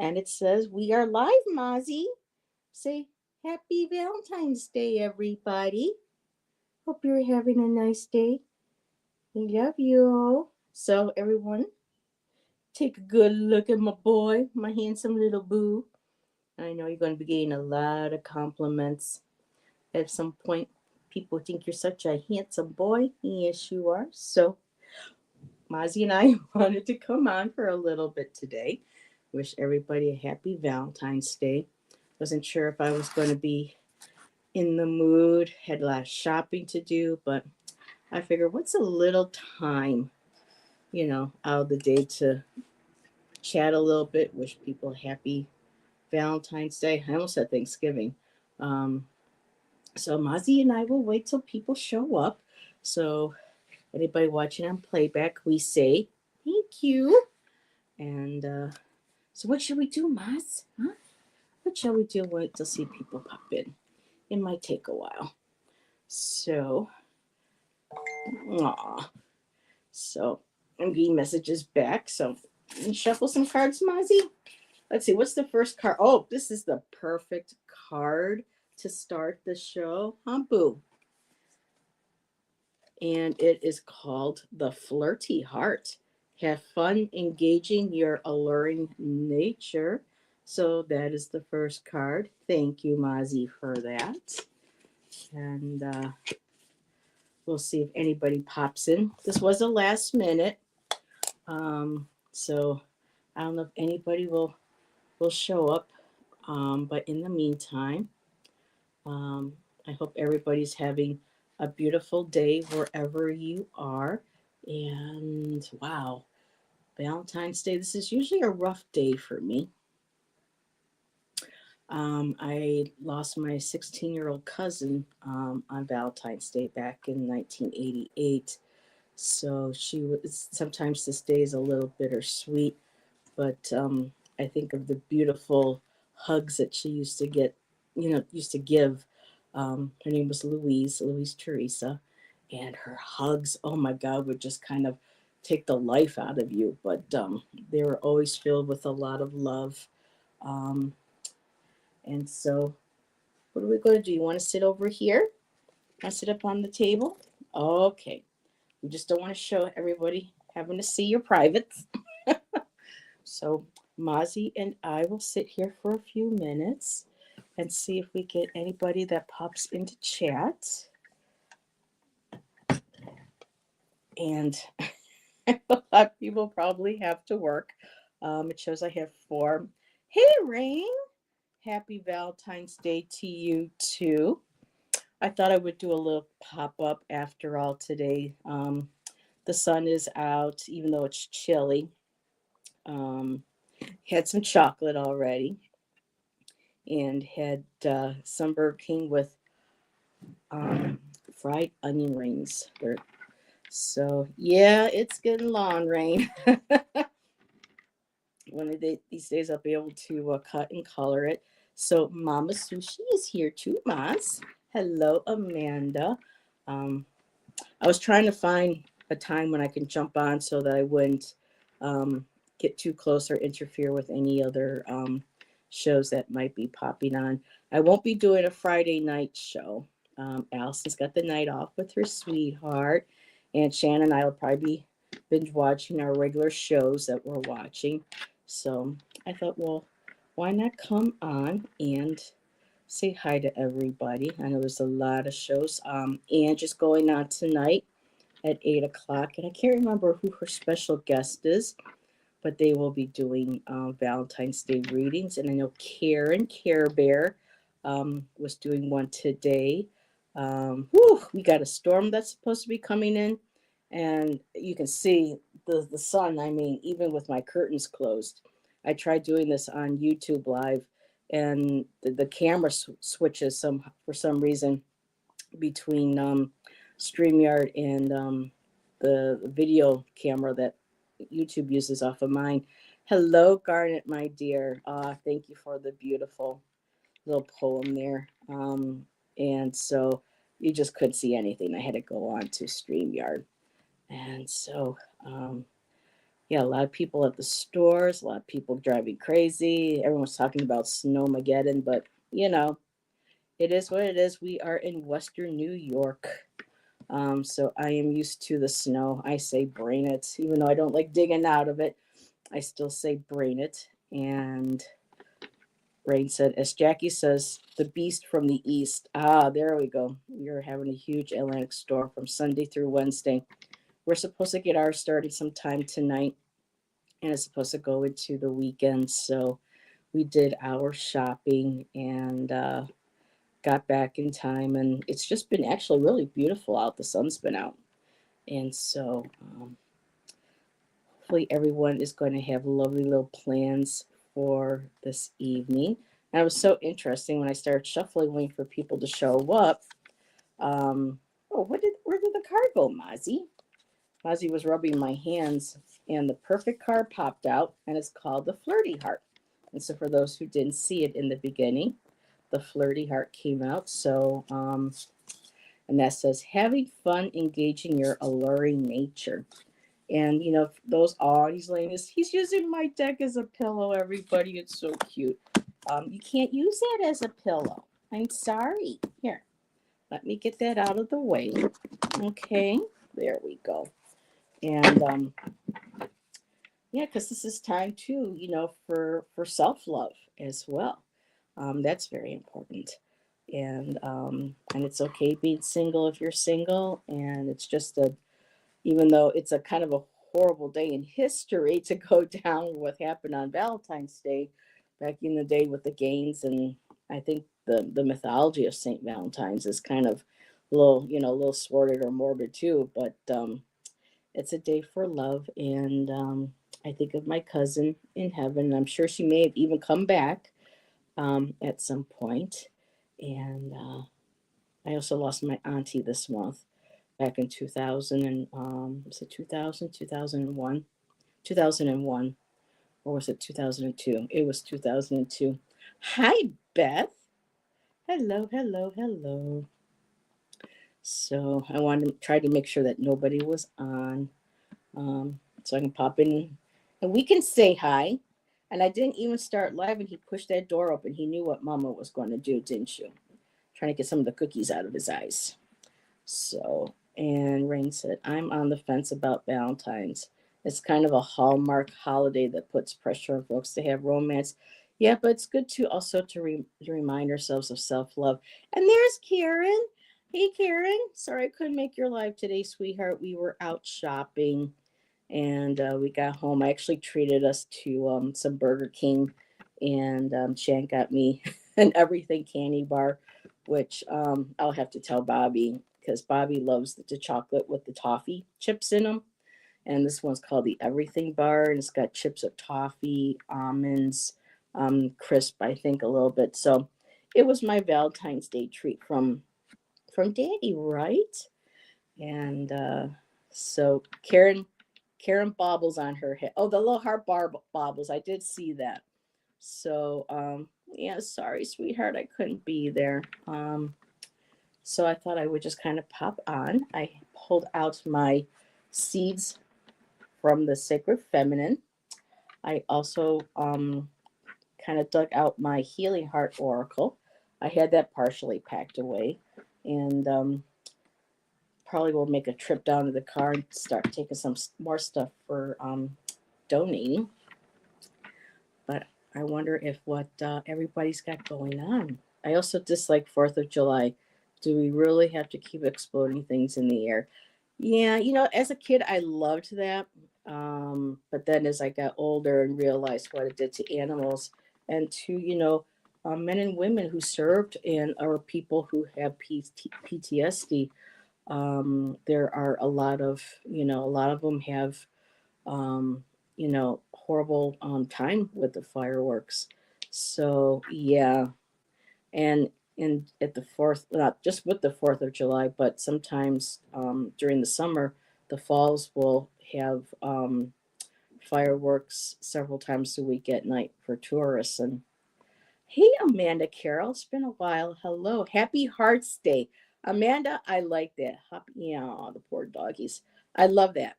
And it says, we are live, Mozzie. Say, Happy Valentine's Day, everybody. Hope you're having a nice day. I love you. So, everyone, take a good look at my boy, my handsome little boo. I know you're going to be getting a lot of compliments at some point. People think you're such a handsome boy. Yes, you are. So, Mozzie and I wanted to come on for a little bit today. Wish everybody a happy Valentine's Day. Wasn't sure if I was going to be in the mood, had a lot of shopping to do, but I figured what's a little time, out of the day to chat a little bit, wish people happy Valentine's Day. I almost said Thanksgiving. Um, so Mozzie and I will wait till people show up. So anybody watching on playback, we say thank you. And so what should we do, Moz? Huh? What shall we do? Wait to see people pop in. It might take a while. So, aw. So I'm getting messages back. So shuffle some cards, Mozzie. Let's see. What's the first card? Oh, this is the perfect card to start the show, huh, Boo? And it is called the Flirty Heart. Have fun engaging your alluring nature. So that is the first card. Thank you, Mozzie, for that. And we'll see if anybody pops in. This was a last minute, so I don't know if anybody will show up. But in the meantime, um, I hope everybody's having a beautiful day wherever you are. And wow, Valentine's Day. This is usually a rough day for me. I lost my 16-year-old cousin on Valentine's Day back in 1988. So she was sometimes this day is a little bittersweet, but I think of the beautiful hugs that she used to get, used to give. Her name was Louise Teresa, and her hugs, oh my God, would just kind of take the life out of you. But they were always filled with a lot of love. Um, and so, what are we going to do? You want to sit over here? Want to sit up on the table? Okay. We just don't want to show everybody having to see your privates. So Mozzie and I will sit here for a few minutes and see if we get anybody that pops into chat. And a lot of people probably have to work. It shows I have four. Hey, Rain. Happy Valentine's Day to you, too. I thought I would do a little pop up after all today. The sun is out, even though it's chilly. Um, had some chocolate already and had some Burger King with um, fried onion rings. So, yeah, it's getting long, Rain. One of these days I'll be able to cut and color it. So, Mama Sushi is here too, Mas. Hello, Amanda. Um, I was trying to find a time when I can jump on so that I wouldn't um, get too close or interfere with any other shows that might be popping on. I won't be doing a Friday night show. Allison's got the night off with her sweetheart, and Shannon and I will probably be binge watching our regular shows that we're watching. So I thought, well, why not come on and say hi to everybody? I know there's a lot of shows. And just going on tonight at 8 o'clock, and I can't remember who her special guest is, but they will be doing Valentine's Day readings. And I know Karen Care Bear was doing one today. We got a storm that's supposed to be coming in, and you can see the sun. I mean, even with my curtains closed, I tried doing this on YouTube Live, and the camera switches some for some reason between StreamYard and the video camera that YouTube uses off of mine. Hello, Garnet, my dear. Thank you for the beautiful little poem there. And so you just couldn't see anything. I had to go on to StreamYard. And so, Yeah, a lot of people at the stores, a lot of people driving crazy. Everyone's talking about snowmageddon, but it is what it is. We are in Western New York. So I am used to the snow. I say brain it. Even though I don't like digging out of it, I still say brain it. And Rain said, as Jackie says, the beast from the east. Ah, there we go. You're having a huge Atlantic storm from Sunday through Wednesday. We're supposed to get ours started sometime tonight, and it's supposed to go into the weekend. So we did our shopping and got back in time, and it's just been actually really beautiful out. The sun's been out, and so hopefully everyone is going to have lovely little plans for this evening. And it was so interesting when I started shuffling, waiting for people to show up. Um, oh, where did the card go, Mozzie? Mozzie was rubbing my hands, and the perfect card popped out, and it's called the Flirty Heart. And so, for those who didn't see it in the beginning, the Flirty Heart came out. So, and that says, having fun engaging your alluring nature. And those he's laying he's using my deck as a pillow, everybody. It's so cute. You can't use that as a pillow. I'm sorry. Here, let me get that out of the way. Okay, there we go. And yeah, because this is time too, for self-love as well. That's very important. And it's okay being single if you're single, and it's just even though it's a kind of a horrible day in history to go down what happened on Valentine's Day back in the day with the Gaines. And I think the mythology of Saint Valentine's is kind of a little sordid or morbid too. But it's a day for love, and I think of my cousin in heaven. And I'm sure she may have even come back at some point. And I also lost my auntie this month back in 2000 and was it 2000, 2001, 2001, or was it 2002? It was 2002. Hi, Beth. Hello, hello, hello. So I wanted to try to make sure that nobody was on, so I can pop in and we can say hi. And I didn't even start live, and he pushed that door open. He knew what Mama was going to do, didn't you? Trying to get some of the cookies out of his eyes. So, and Rain said, I'm on the fence about Valentine's. It's kind of a hallmark holiday that puts pressure on folks to have romance. Yeah, but it's good to also to remind ourselves of self-love. And there's Karen. Hey, Karen. Sorry I couldn't make your live today, sweetheart. We were out shopping, and we got home. I actually treated us to some Burger King, and Shan got me an everything candy bar, which I'll have to tell Bobby because Bobby loves the chocolate with the toffee chips in them. And this one's called the Everything Bar, and it's got chips of toffee, almonds, crisp, I think a little bit. So it was my Valentine's Day treat from Daddy, right? And so Karen bobbles on her head. Oh, the little heart bar bobbles. I did see that. So yeah, sorry, sweetheart, I couldn't be there. So I thought I would just kind of pop on. I pulled out my seeds from the Sacred Feminine. I also kind of dug out my Healing Heart Oracle. I had that partially packed away, and probably will make a trip down to the car and start taking some more stuff for donating. But I wonder if what everybody's got going on. I also dislike 4th of July. Do we really have to keep exploding things in the air? Yeah, as a kid, I loved that. But then as I got older and realized what it did to animals and to, men and women who served and or people who have PTSD, there are a lot of them have, horrible time with the fireworks. So, yeah, and at the fourth, not just with the 4th of July, but sometimes during the summer, the falls will have fireworks several times a week at night for tourists. And hey, Amanda Carroll, it's been a while. Hello, Happy Hearts Day, Amanda. I like that. Yeah, the poor doggies. I love that.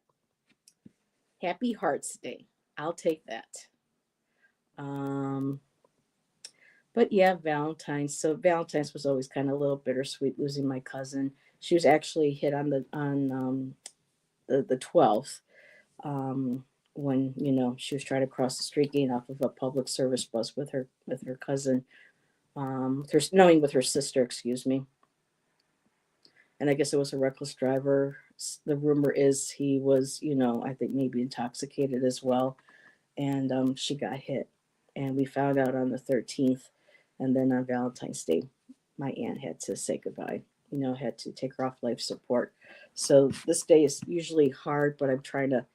Happy Hearts Day. I'll take that. Um, but yeah, Valentine's. So Valentine's was always kind of a little bittersweet losing my cousin. She was actually hit on the 12th, um, when she was trying to cross the street getting off of a public service bus with her cousin, knowing with her sister, excuse me. And I guess it was a reckless driver. The rumor is he was, I think maybe intoxicated as well, and she got hit, and we found out on the 13th, and then on Valentine's Day, my aunt had to say goodbye. Had to take her off life support. So this day is usually hard, but I'm trying to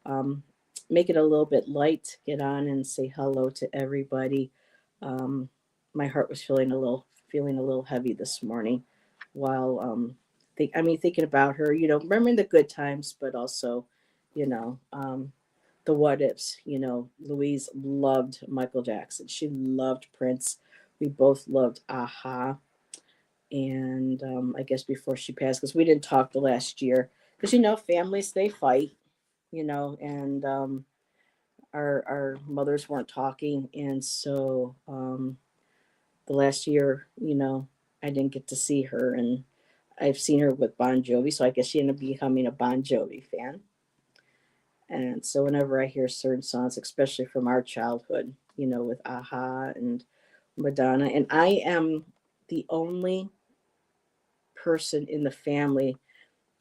um, make it a little bit light. Get on and say hello to everybody. Um, my heart was feeling a little heavy this morning, while thinking about her. Remembering the good times, but also, you know. The what ifs. Louise loved Michael Jackson. She loved Prince. We both loved Aha. And I guess before she passed, because we didn't talk the last year, because families, they fight. And our mothers weren't talking, and so the last year, I didn't get to see her, and I've seen her with Bon Jovi, so I guess she ended up becoming a Bon Jovi fan. And so whenever I hear certain songs, especially from our childhood, with Aha and Madonna, and I am the only person in the family,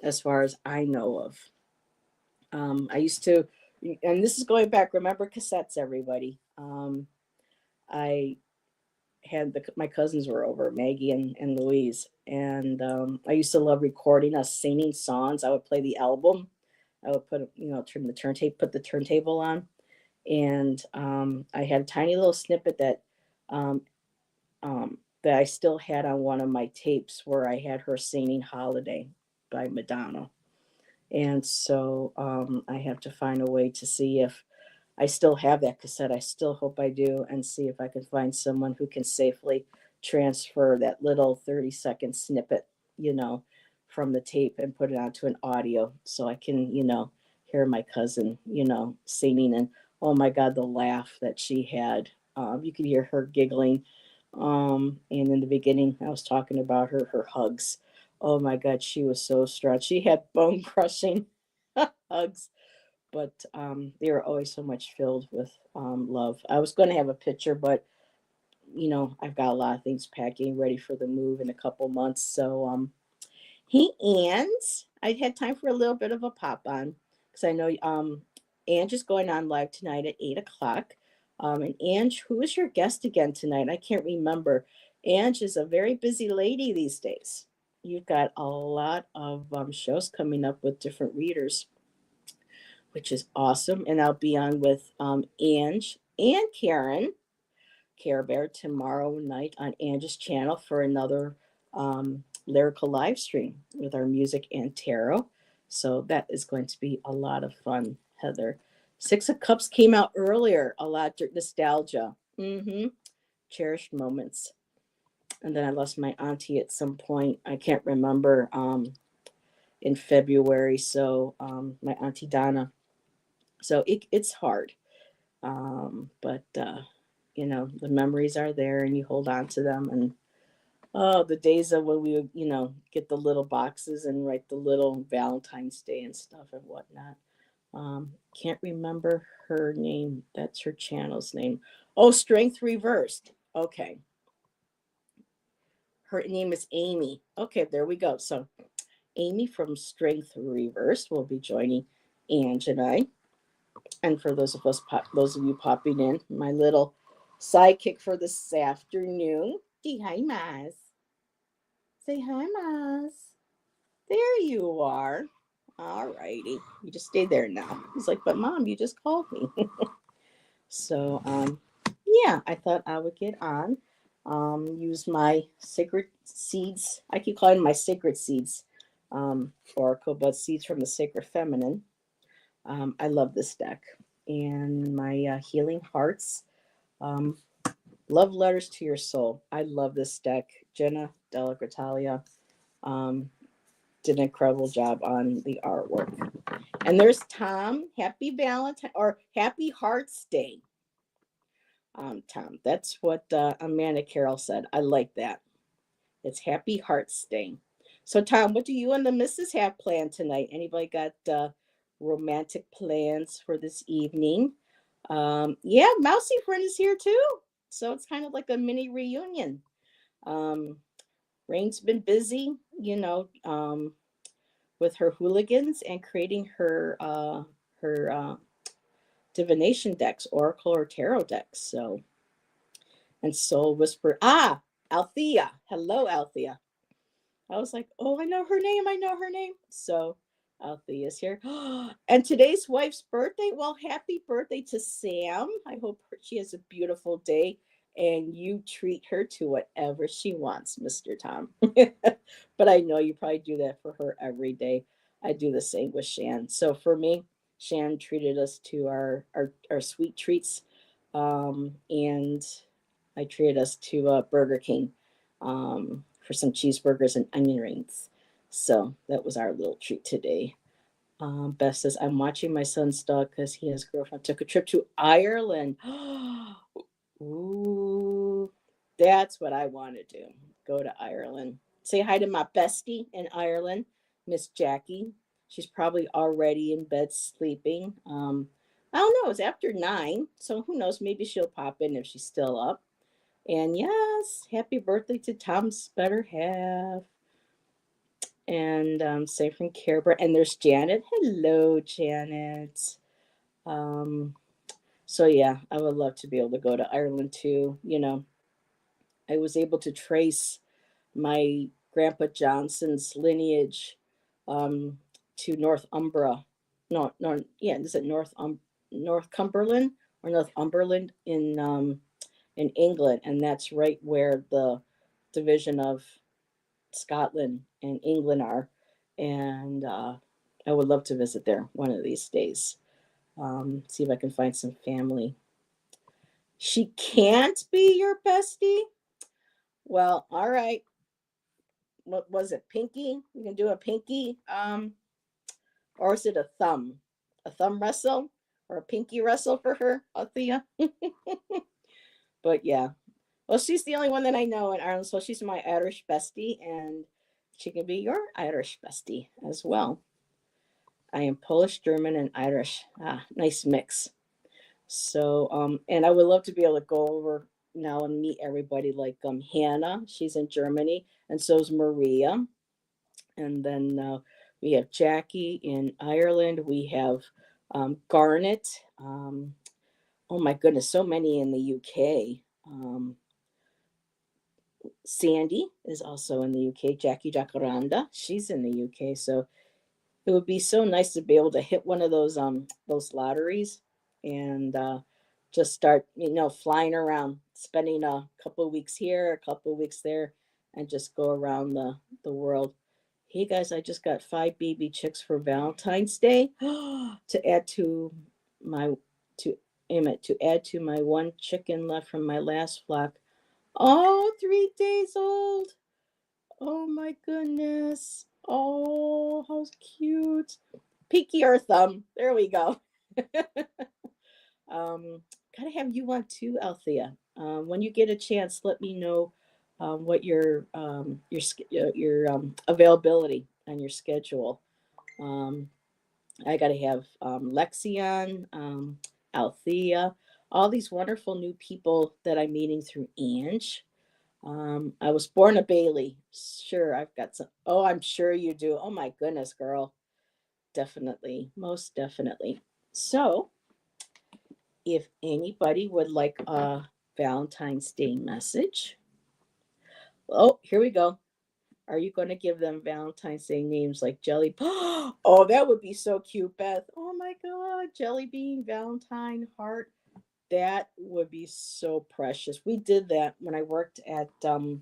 as far as I know of. I used to, and this is going back, remember cassettes, everybody. I had my cousins were over, Maggie and Louise, and I used to love recording us singing songs. I would play the album. I would turn the turntable, put the turntable on, and I had a tiny little snippet um, that I still had on one of my tapes, where I had her singing "Holiday" by Madonna, and so I have to find a way to see if I still have that cassette. I still hope I do, and see if I can find someone who can safely transfer that little 30-second snippet, you know, from the tape, and put it onto an audio, so I can, hear my cousin, singing. And oh my God, the laugh that she had. You could hear her giggling. And in the beginning, I was talking about her hugs. Oh my God, she was so strong. She had bone crushing hugs, but they were always so much filled with love. I was going to have a picture, but I've got a lot of things packing, ready for the move in a couple months. So, hey, and I had time for a little bit of a pop on, because I know Ange is going on live tonight at 8 o'clock. And Ange, who is your guest again tonight? I can't remember. Ange is a very busy lady these days. You've got a lot of shows coming up with different readers, which is awesome. And I'll be on with Ange and Karen Care Bear tomorrow night on Ange's channel for another lyrical live stream with our music and tarot. So that is going to be a lot of fun, Heather. Six of Cups came out earlier, a lot of nostalgia. Cherished moments. And then I lost my auntie at some point. I can't remember, in February. So my auntie Donna. So it's hard. But the memories are there, and you hold on to them. And oh, the days of when we would, get the little boxes and write the little Valentine's Day and stuff and whatnot. Can't remember her name. That's her channel's name. Oh, Strength Reversed. Okay. Her name is Amy. Okay, there we go. So Amy from Strength Reversed will be joining Ange and I. And for those of you popping in, my little sidekick for this afternoon. Say hi, Maz. Say hi, Maz. There you are. All righty. You just stay there now. He's like, but Mom, you just called me. So, yeah, I thought I would get on. Use my sacred seeds. I keep calling them my sacred seeds. Oracle, but seeds from the sacred feminine. I love this deck. And my healing hearts. Um, Love letters to your soul. I love this deck. Jenna Della Gratalia did an incredible job on the artwork. And there's Tom. Happy Valentine or Happy Hearts Day. Tom, that's what Amanda Carroll said. I like that. It's Happy Hearts Day. So, Tom, what do you and the missus have planned tonight? Anybody got romantic plans for this evening? Yeah, Mousy Friend is here too. So it's kind of like a mini reunion. Um, Rain's been busy, with her hooligans and creating her divination decks, oracle or tarot decks. So and Soul Whisper. Althea. Hello, Althea. I was like, oh, I know her name. I know her name. So Althea's here. And today's wife's birthday. Well, happy birthday to Sam. I hope she has a beautiful day and you treat her to whatever she wants, Mr. Tom. But I know you probably do that for her every day. I do the same with Shan. So for me, Shan treated us to our sweet treats. And I treated us to Burger King for some cheeseburgers and onion rings. So that was our little treat today. Beth says, I'm watching my son's dog because he and his girlfriend took a trip to Ireland. Ooh, that's what I want to do. Go to Ireland. Say hi to my bestie in Ireland, Miss Jackie. She's probably already in bed sleeping. I don't know. It's after 9, so who knows? Maybe she'll pop in if she's still up. And yes, happy birthday to Tom's better half. And say from Care Bear. And there's Janet. Hello, Janet. Um, so yeah, I would love to be able to go to Ireland too. I was able to trace my Grandpa Johnson's lineage um, to Northumbria. No, no, yeah, is it Northumberland or Northumberland in England, and that's right where the division of Scotland and England are. And I would love to visit there one of these days. See if I can find some family. She can't be your bestie? Well, all right. What was it? Pinky? You can do a pinky? Or is it a thumb? A thumb wrestle? Or a pinky wrestle for her, Althea? But yeah. Well, she's the only one that I know in Ireland, so she's my Irish bestie, and she can be your Irish bestie as well. I am Polish, German, and Irish. Nice mix. So, and I would love to be able to go over now and meet everybody like Hannah. She's in Germany, and so is Maria. And then we have Jackie in Ireland. We have Garnet. Oh my goodness, so many in the UK. Sandy is also in the UK. Jackie Jacaranda, she's in the UK. So it would be so nice to be able to hit one of those lotteries and just start flying around, spending a couple of weeks here, a couple of weeks there, and just go around the world. Hey guys, I just got 5 baby chicks for Valentine's Day to add to my to to add to my one chicken left from my last flock. Oh, 3 days old. Oh my goodness. Oh, how cute. Pinky or thumb. There we go. um, Gotta have you on too, Althea. When you get a chance, let me know what your availability and your schedule. Um, I gotta have Lexion, Althea, all these wonderful new people that I'm meeting through Ange. I was born a Bailey. Sure, I've got some. Oh, I'm sure you do. Oh my goodness, girl. Definitely, most definitely. So, if anybody would like a Valentine's Day message, oh, here we go. Are you going to give them Valentine's Day names like Jelly? Oh, that would be so cute, Beth. Oh my God, Jelly Bean, Valentine, Heart. That would be so precious. We did that when I worked at the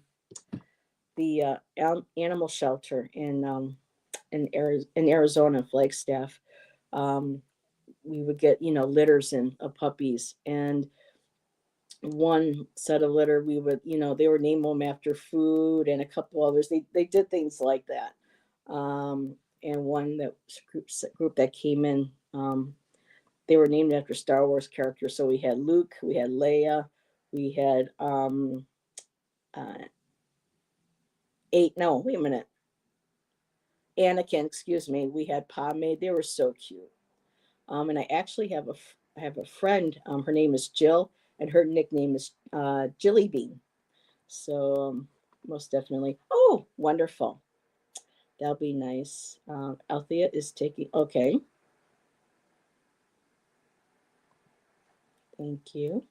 animal shelter in Arizona, Flagstaff. Um, we would get litters in of puppies, and one set of litter we would they were name them after food, and a couple others they did things like that. and one that group that came in. They were named after Star Wars characters. So we had Luke, we had Leia, we had uh, no, wait a minute, Anakin. Excuse me. We had Padme. They were so cute. And I actually have a friend. Her name is Jill, and her nickname is Jilly Bean. So most definitely. Oh, wonderful. That'll be nice. Althea is taking. Okay. Thank you.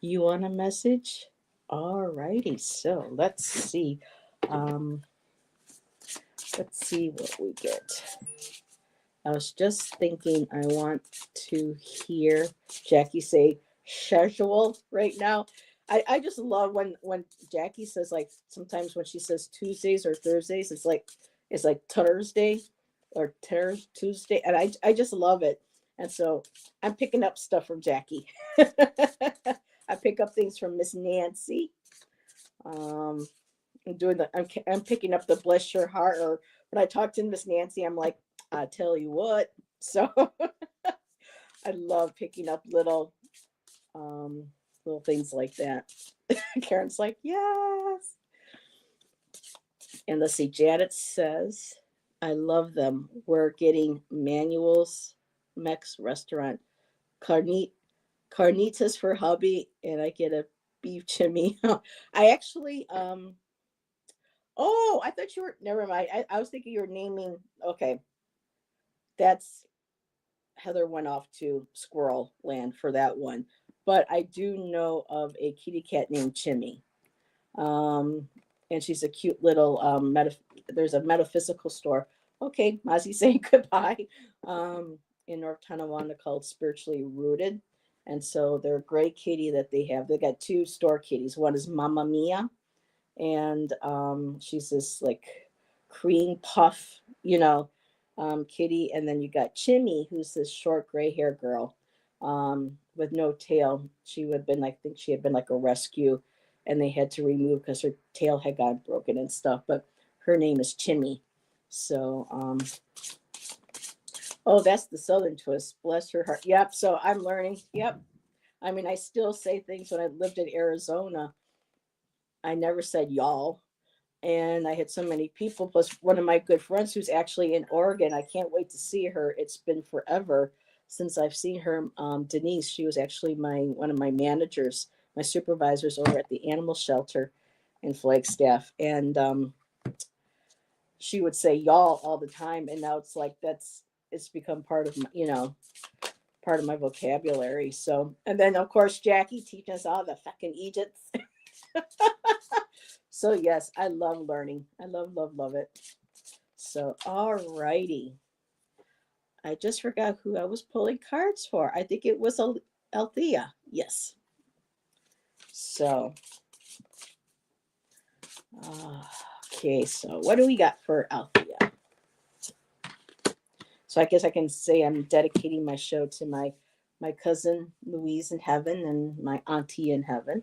You want a message? All righty. So let's see. Um, let's see what we get. I was just thinking I want to hear Jackie say schedule right now. I just love when Jackie says, like, sometimes when she says Tuesdays or Thursdays, it's like Thursday or Tuesday. And I just love it. And so I'm picking up stuff from Jackie. I pick up things from Miss Nancy. I'm picking up the bless your heart, or when I talk to Miss Nancy, I'm like, I tell you what. So I love picking up um little things like that. Karen's like, yes. And let's see, Janet says, I love them. We're getting Manuel's Mex restaurant. Carnit Carnitas for hubby, and I get a beef chimney. I actually oh, I thought you were never mind. I was thinking you were naming. Okay, that's Heather went off to Squirrel Land for that one. But I do know of a kitty cat named Chimmy. Um, and she's a cute little there's a metaphysical store. Okay, Mozzie saying goodbye. In North Tonawanda called Spiritually Rooted. And so they're a great kitty that they have. They got two store kitties. One is Mama Mia, and she's this like cream puff, kitty. And then you got Chimmy, who's this short gray hair girl with no tail. She would have been, I think she had been like a rescue, and they had to remove because her tail had got broken and stuff. But her name is Chimmy. So, oh, that's the Southern twist. Bless her heart. Yep. So I'm learning. Yep. I mean, I still say things. When I lived in Arizona, I never said y'all. And I had so many people, plus one of my good friends who's actually in Oregon. I can't wait to see her. It's been forever since I've seen her. Denise, she was actually one of my managers, my supervisors over at the animal shelter in Flagstaff. And she would say y'all all the time. And now it's like it's become part of part of my vocabulary. So, and then of course Jackie teaching us all the fucking Egypts. So yes, I love learning. I love it. So all righty. I just forgot who I was pulling cards for. I think it was Althea. Yes. So okay, so what do we got for Althea? So I guess I can say I'm dedicating my show to my cousin Louise in heaven and my auntie in heaven.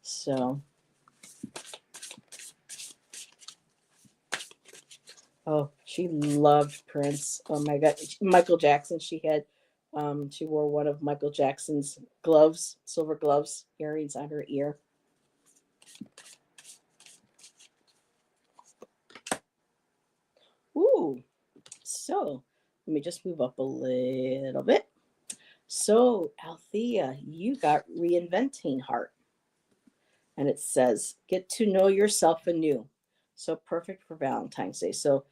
So oh, she loved Prince. Oh my God. Michael Jackson. She wore one of Michael Jackson's gloves, silver gloves, earrings on her ear. Ooh. So let me just move up a little bit. So, Althea, you got Reinventing Heart. And it says, get to know yourself anew. So perfect for Valentine's Day. So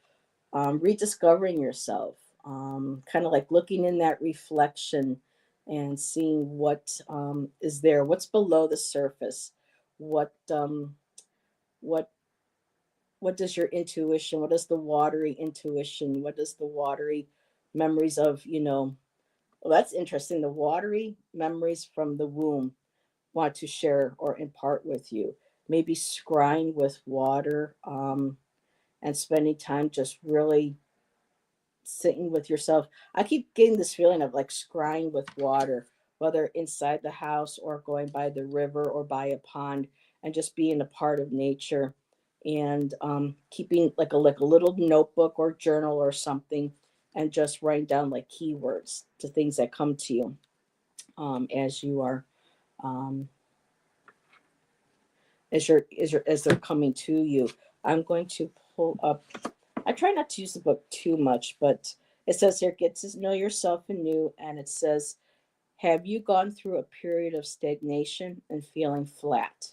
rediscovering yourself, kind of like looking in that reflection and seeing what is there, what's below the surface, what what what does your intuition, what does the watery intuition, what does the watery memories of, well, that's interesting. The watery memories from the womb want to share or impart with you. Maybe scrying with water and spending time just really sitting with yourself. I keep getting this feeling of like scrying with water, whether inside the house or going by the river or by a pond and just being a part of nature and keeping like a little notebook or journal or something, and just writing down like keywords to things that come to you as you are um, as they're coming to you. I'm going to pull up. I try not to use the book too much, but it says here, get to know yourself anew, and it says, have you gone through a period of stagnation and feeling flat?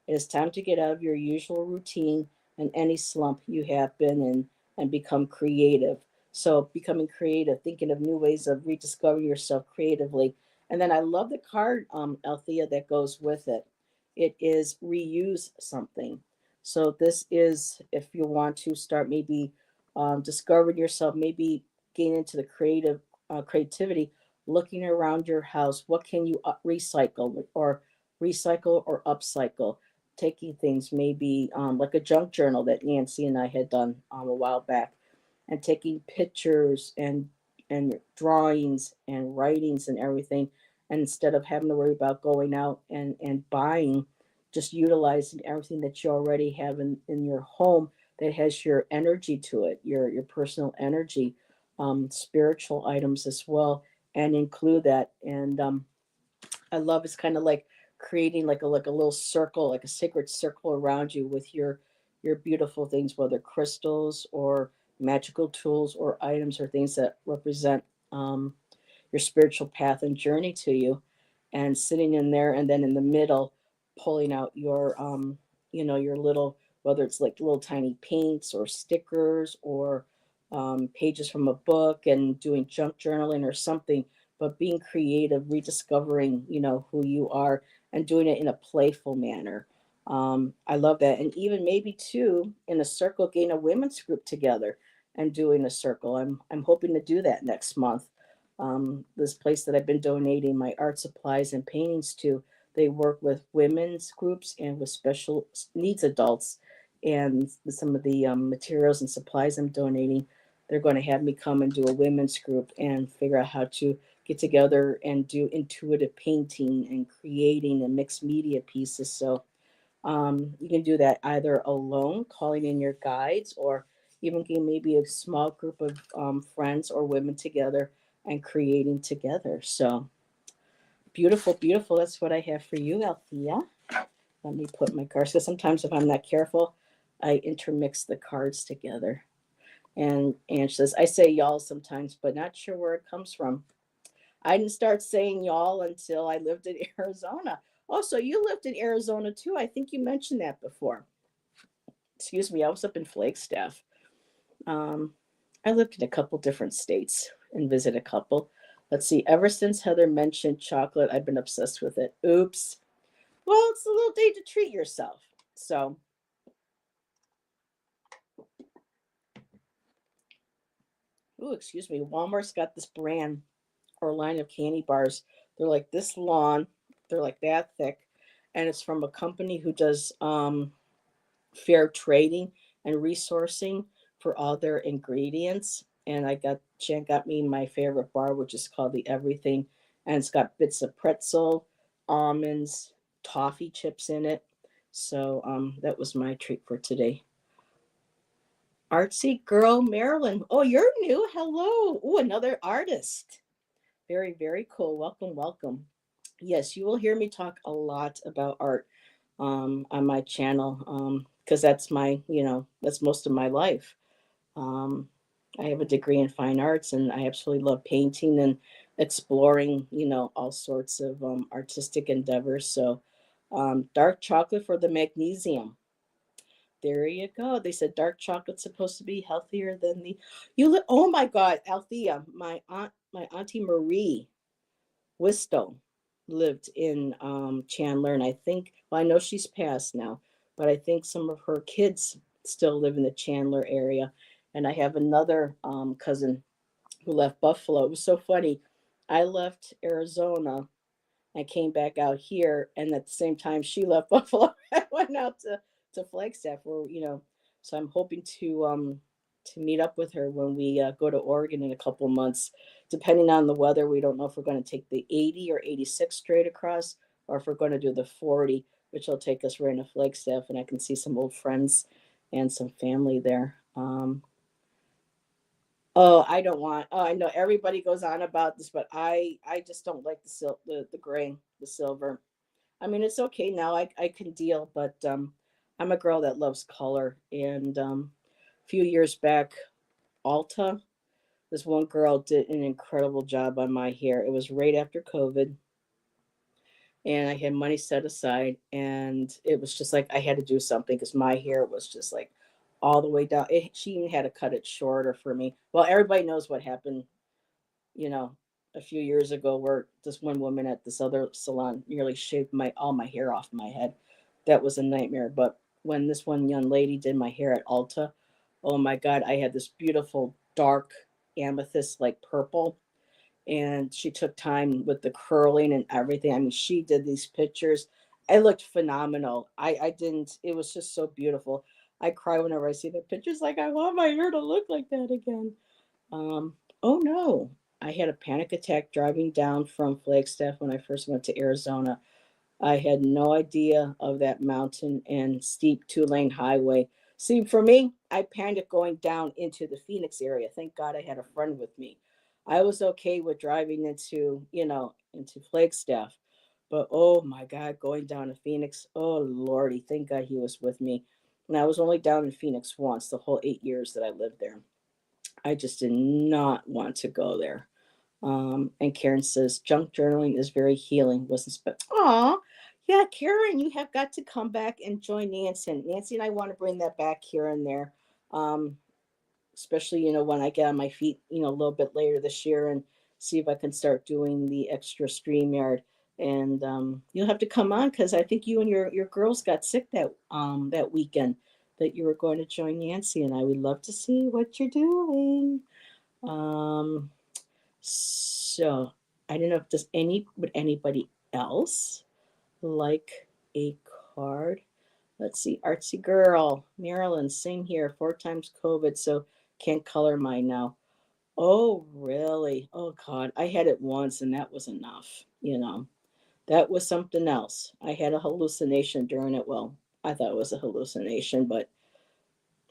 It is time to get out of your usual routine and any slump you have been in and become creative. So, becoming creative, thinking of new ways of rediscovering yourself creatively. And then I love the card, Althea, that goes with it. It is reuse something. So, this is if you want to start maybe discovering yourself, maybe gain into the creativity, looking around your house. What can you recycle or upcycle? Taking things maybe like a junk journal that Nancy and I had done a while back, and taking pictures and drawings and writings and everything, and instead of having to worry about going out and buying, just utilizing everything that you already have in your home that has your energy to it, your personal energy, spiritual items as well, and include that. And I love it's kind of like creating like a little circle, like a sacred circle around you with your beautiful things, whether crystals or magical tools or items or things that represent um, your spiritual path and journey to you, and sitting in there, and then in the middle, pulling out your your little, whether it's like little tiny paints or stickers or pages from a book, and doing junk journaling or something, but being creative, rediscovering who you are, and doing it in a playful manner. I love that. And even maybe too in a circle, getting a women's group together and doing a circle. I'm hoping to do that next month. This place that I've been donating my art supplies and paintings to, they work with women's groups and with special needs adults. And some of the materials and supplies I'm donating, they're going to have me come and do a women's group and figure out how to get together and do intuitive painting and creating and mixed media pieces. So you can do that either alone, calling in your guides, or even getting maybe a small group of friends or women together and creating together. So beautiful, beautiful. That's what I have for you, Althea. Let me put my cards, because sometimes if I'm not careful, I intermix the cards together. And she says, I say y'all sometimes, but not sure where it comes from. I didn't start saying y'all until I lived in Arizona. Oh, so you lived in Arizona too. I think you mentioned that before. Excuse me, I was up in Flagstaff. Um, I lived in a couple different states and visited a couple. Let's see, ever since Heather mentioned chocolate, I've been obsessed with it. Oops. Well, it's a little day to treat yourself. So, ooh, excuse me, Walmart's got this brand or line of candy bars. They're like this long, they're like that thick, and it's from a company who does fair trading and resourcing for all their ingredients. And Jan got me my favorite bar, which is called the Everything, and it's got bits of pretzel, almonds, toffee chips in it. So that was my treat for today. Artsy girl Marilyn. Oh, you're new. Hello. Oh, another artist. Very, very cool. Welcome, welcome. Yes, you will hear me talk a lot about art on my channel because that's that's most of my life. Um, I have a degree in fine arts, and I absolutely love painting and exploring, all sorts of artistic endeavors. So, dark chocolate for the magnesium. There you go. They said dark chocolate's supposed to be healthier than the. Oh my God, Althea, my auntie Marie Wisto lived in Chandler, and I think, well, I know she's passed now, but I think some of her kids still live in the Chandler area. And I have another cousin who left Buffalo. It was so funny. I left Arizona and came back out here, and at the same time she left Buffalo. I went out to Flagstaff, where So I'm hoping to meet up with her when we go to Oregon in a couple months. Depending on the weather, we don't know if we're going to take the 80 or 86 straight across, or if we're going to do the 40. which will take us right into Flagstaff, and I can see some old friends and some family there. Oh, I don't want. Oh, I know everybody goes on about this, but I just don't like the gray, the silver. I mean, it's okay now. I can deal, but I'm a girl that loves color. And a few years back, Alta, this one girl did an incredible job on my hair. It was right after COVID, and I had money set aside, and it was just like I had to do something because my hair was just like all the way down. She even had to cut it shorter for me. Well, everybody knows what happened, you know, a few years ago, where this one woman at this other salon nearly shaved my all my hair off my head. That was a nightmare. But when this one young lady did my hair at Ulta, oh my God, I had this beautiful dark amethyst like purple, and she took time with the curling and everything. I mean, she did these pictures. It looked phenomenal. I didn't. It was just so beautiful. I cry whenever I see the pictures. Like I want my hair to look like that again. Um, oh no, I had a panic attack driving down from Flagstaff when I first went to Arizona. I had no idea of that mountain and steep 2-lane highway. See, for me, I panicked going down into the Phoenix area. Thank God I had a friend with me. I was okay with driving into, into Flagstaff. But oh my God, going down to Phoenix, oh Lordy, thank God he was with me. And I was only down in Phoenix once the whole 8 years that I lived there. I just did not want to go there. And Karen says junk journaling is very healing. Wasn't Aw, yeah, Karen, you have got to come back and join Nancy. And Nancy and I want to bring that back here and there, um, especially when I get on my feet, a little bit later this year, and see if I can start doing the extra stream yard. And you'll have to come on because I think you and your girls got sick that weekend that you were going to join Nancy, and I would love to see what you're doing. Um, so I don't know if does would anybody else like a card? Let's see, artsy girl, Marilyn, same here, 4 times COVID, so can't color mine now. Oh, really? Oh God, I had it once and that was enough. That was something else. I had a hallucination during it. Well, I thought it was a hallucination, but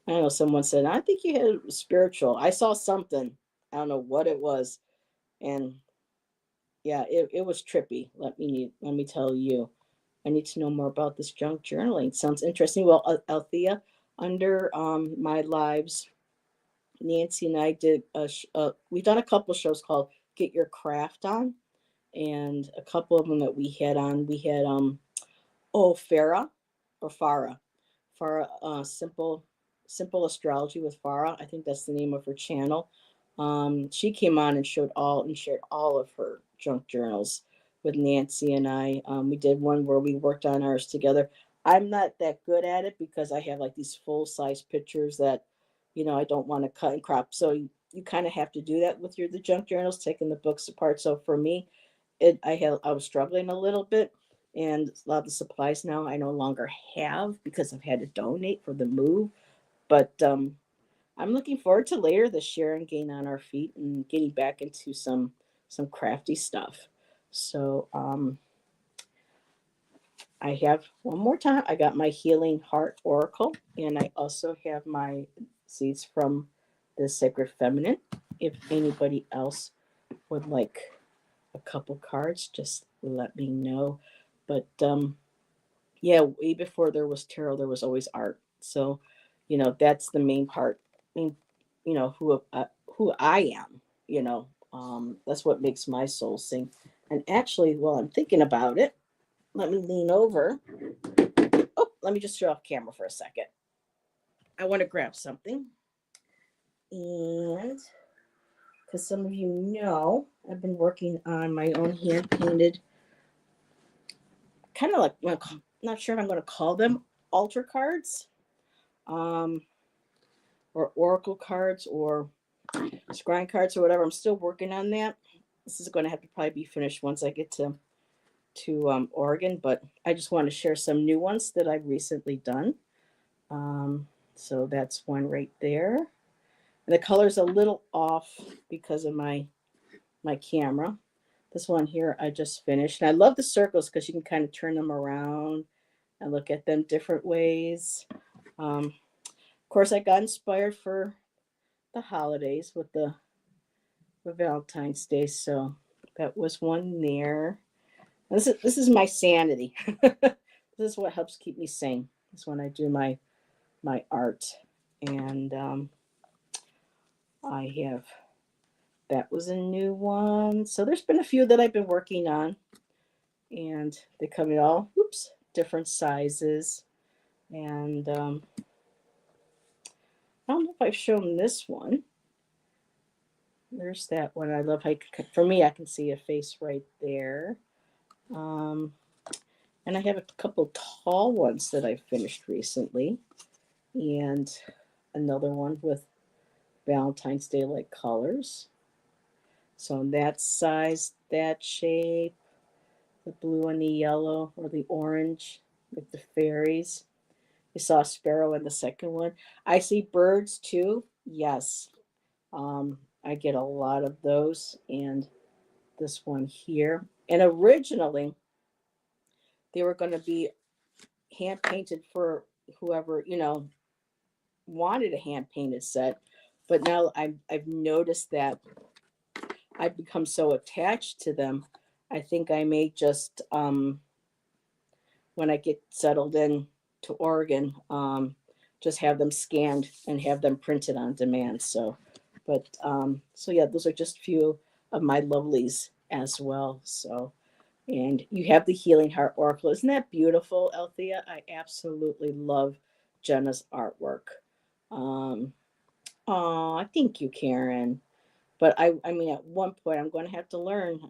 I don't know. Someone said, I think you had spiritual. I saw something. I don't know what it was. And yeah, it was trippy. Let me tell you. I need to know more about this junk journaling. Sounds interesting. Well, Althea, under my lives, Nancy and I did we've done a couple shows called Get Your Craft On, and a couple of them that we had on. We had Farah or Farah. Farah, simple astrology with Farah. I think that's the name of her channel. She came on and shared all of her junk journals with Nancy and I. We did one where we worked on ours together. I'm not that good at it because I have like these full size pictures that, I don't want to cut and crop. So you kind of have to do that with the junk journals, taking the books apart. So for me, I was struggling a little bit, and a lot of the supplies now I no longer have because I've had to donate for the move. But I'm looking forward to later this year and getting on our feet and getting back into some crafty stuff. So I have one more time. I got my Healing Heart Oracle, and I also have my seeds from the Sacred Feminine. If anybody else would like a couple cards, just let me know. But yeah, way before there was tarot, there was always art. So, that's the main part. I mean, who I am. That's what makes my soul sing. And actually, while I'm thinking about it, let me lean over. Oh, let me just show off camera for a second. I want to grab something, and because some of you know, I've been working on my own hand painted, kind of like, not sure if I'm going to call them altar cards, um, or oracle cards, or scrying cards, or whatever. I'm still working on that. This is going to have to probably be finished once I get to Oregon, but I just want to share some new ones that I've recently done. So that's one right there. And the color's a little off because of my camera. This one here I just finished. And I love the circles because you can kind of turn them around I look at them different ways. Of course, I got inspired for the holidays with Valentine's Day, so that was one there. This is my sanity. This is what helps keep me sane. Is when I do my art, and I have that was a new one. So there's been a few that I've been working on, and they come in all different sizes. And I don't know if I've shown this one. There's that one. I love how for me I can see a face right there. Um, and I have a couple tall ones that I finished recently, and another one with Valentine's Day like colors. So that size, that shape, the blue and the yellow or the orange with the fairies. I saw a sparrow in the second one. I see birds too. Yes. I get a lot of those, and this one here. And originally, they were going to be hand painted for whoever, wanted a hand painted set. But now I've noticed that I've become so attached to them. I think I may just, when I get settled in to Oregon, just have them scanned and have them printed on demand. So yeah, those are just a few of my lovelies as well. So, and you have the Healing Heart Oracle. Isn't that beautiful, Althea? I absolutely love Jenna's artwork. Um, oh, thank you, Karen. But I mean, at one point, I'm going to have to learn.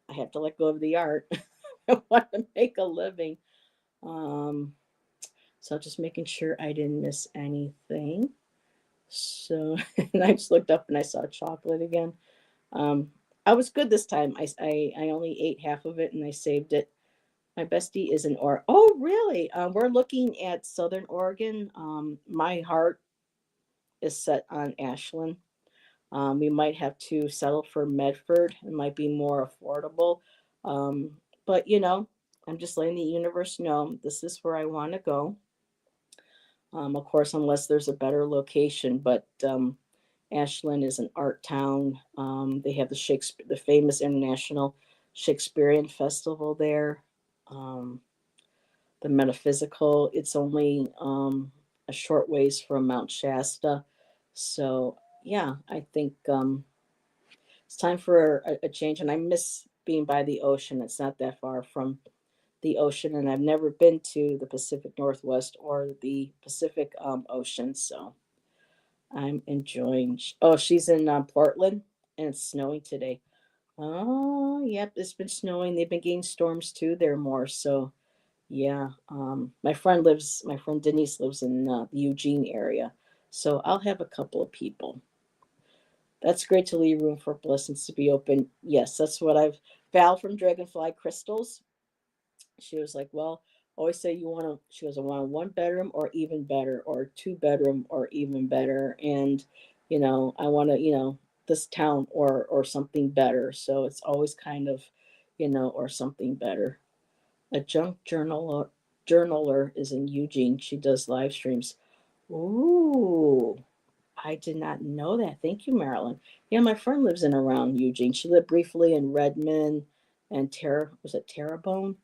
I have to let go of the art. I want to make a living. Um, so just making sure I didn't miss anything. So, and I just looked up and I saw chocolate again. Um, I was good this time. I only ate half of it and I saved it. My bestie is in Oregon. Oh, really? We're looking at Southern Oregon. My heart is set on Ashland. We might have to settle for Medford. It might be more affordable. Um, but, I'm just letting the universe know this is where I want to go. Of course, unless there's a better location. But Ashland is an art town. They have the famous International Shakespearean Festival there. Um, the Metaphysical. It's only a short ways from Mount Shasta. So yeah, I think it's time for a change. And I miss being by the ocean. It's not that far from the ocean, and I've never been to the Pacific Northwest or the Pacific Ocean. So I'm enjoying. Oh, she's in Portland, and it's snowing today. Oh, yep, it's been snowing. They've been getting storms too. There more. So yeah, my friend Denise lives in the Eugene area. So I'll have a couple of people. That's great to leave room for blessings to be open. Yes, that's what Val from Dragonfly Crystals. She was like, well, always say you want to, she goes, I want a one bedroom or even better, or two bedroom or even better. And, I want to, this town or something better. So it's always kind of, or something better. A junk journaler is in Eugene. She does live streams. Ooh, I did not know that. Thank you, Marilyn. Yeah, my friend lives in around Eugene. She lived briefly in Redmond and was it Terrebonne?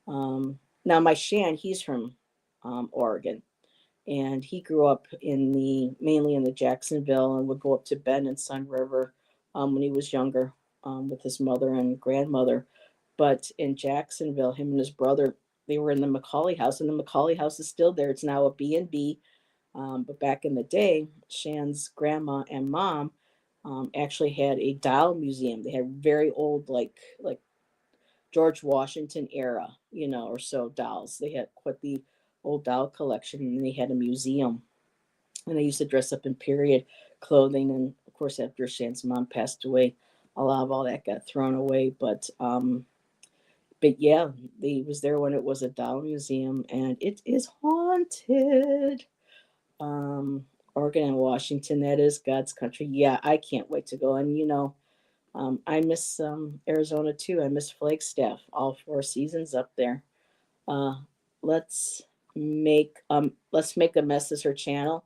Now my Shan, he's from Oregon, and he grew up mainly in the Jacksonville, and would go up to Bend and Sun River when he was younger with his mother and grandmother. But in Jacksonville, him and his brother, they were in the Macaulay House, and the Macaulay House is still there. It's now a B&B. But back in the day, Shan's grandma and mom actually had a doll museum. They had very old, like George Washington era, or so dolls. They had quite the old doll collection, and they had a museum. And they used to dress up in period clothing. And of course, after Shan's mom passed away, a lot of all that got thrown away. But yeah, he was there when it was a doll museum, and it is haunted. Um, Oregon and Washington, that is God's country. Yeah, I can't wait to go. And I miss Arizona too. I miss Flagstaff, all four seasons up there. Uh, let's make let's make a mess as her channel.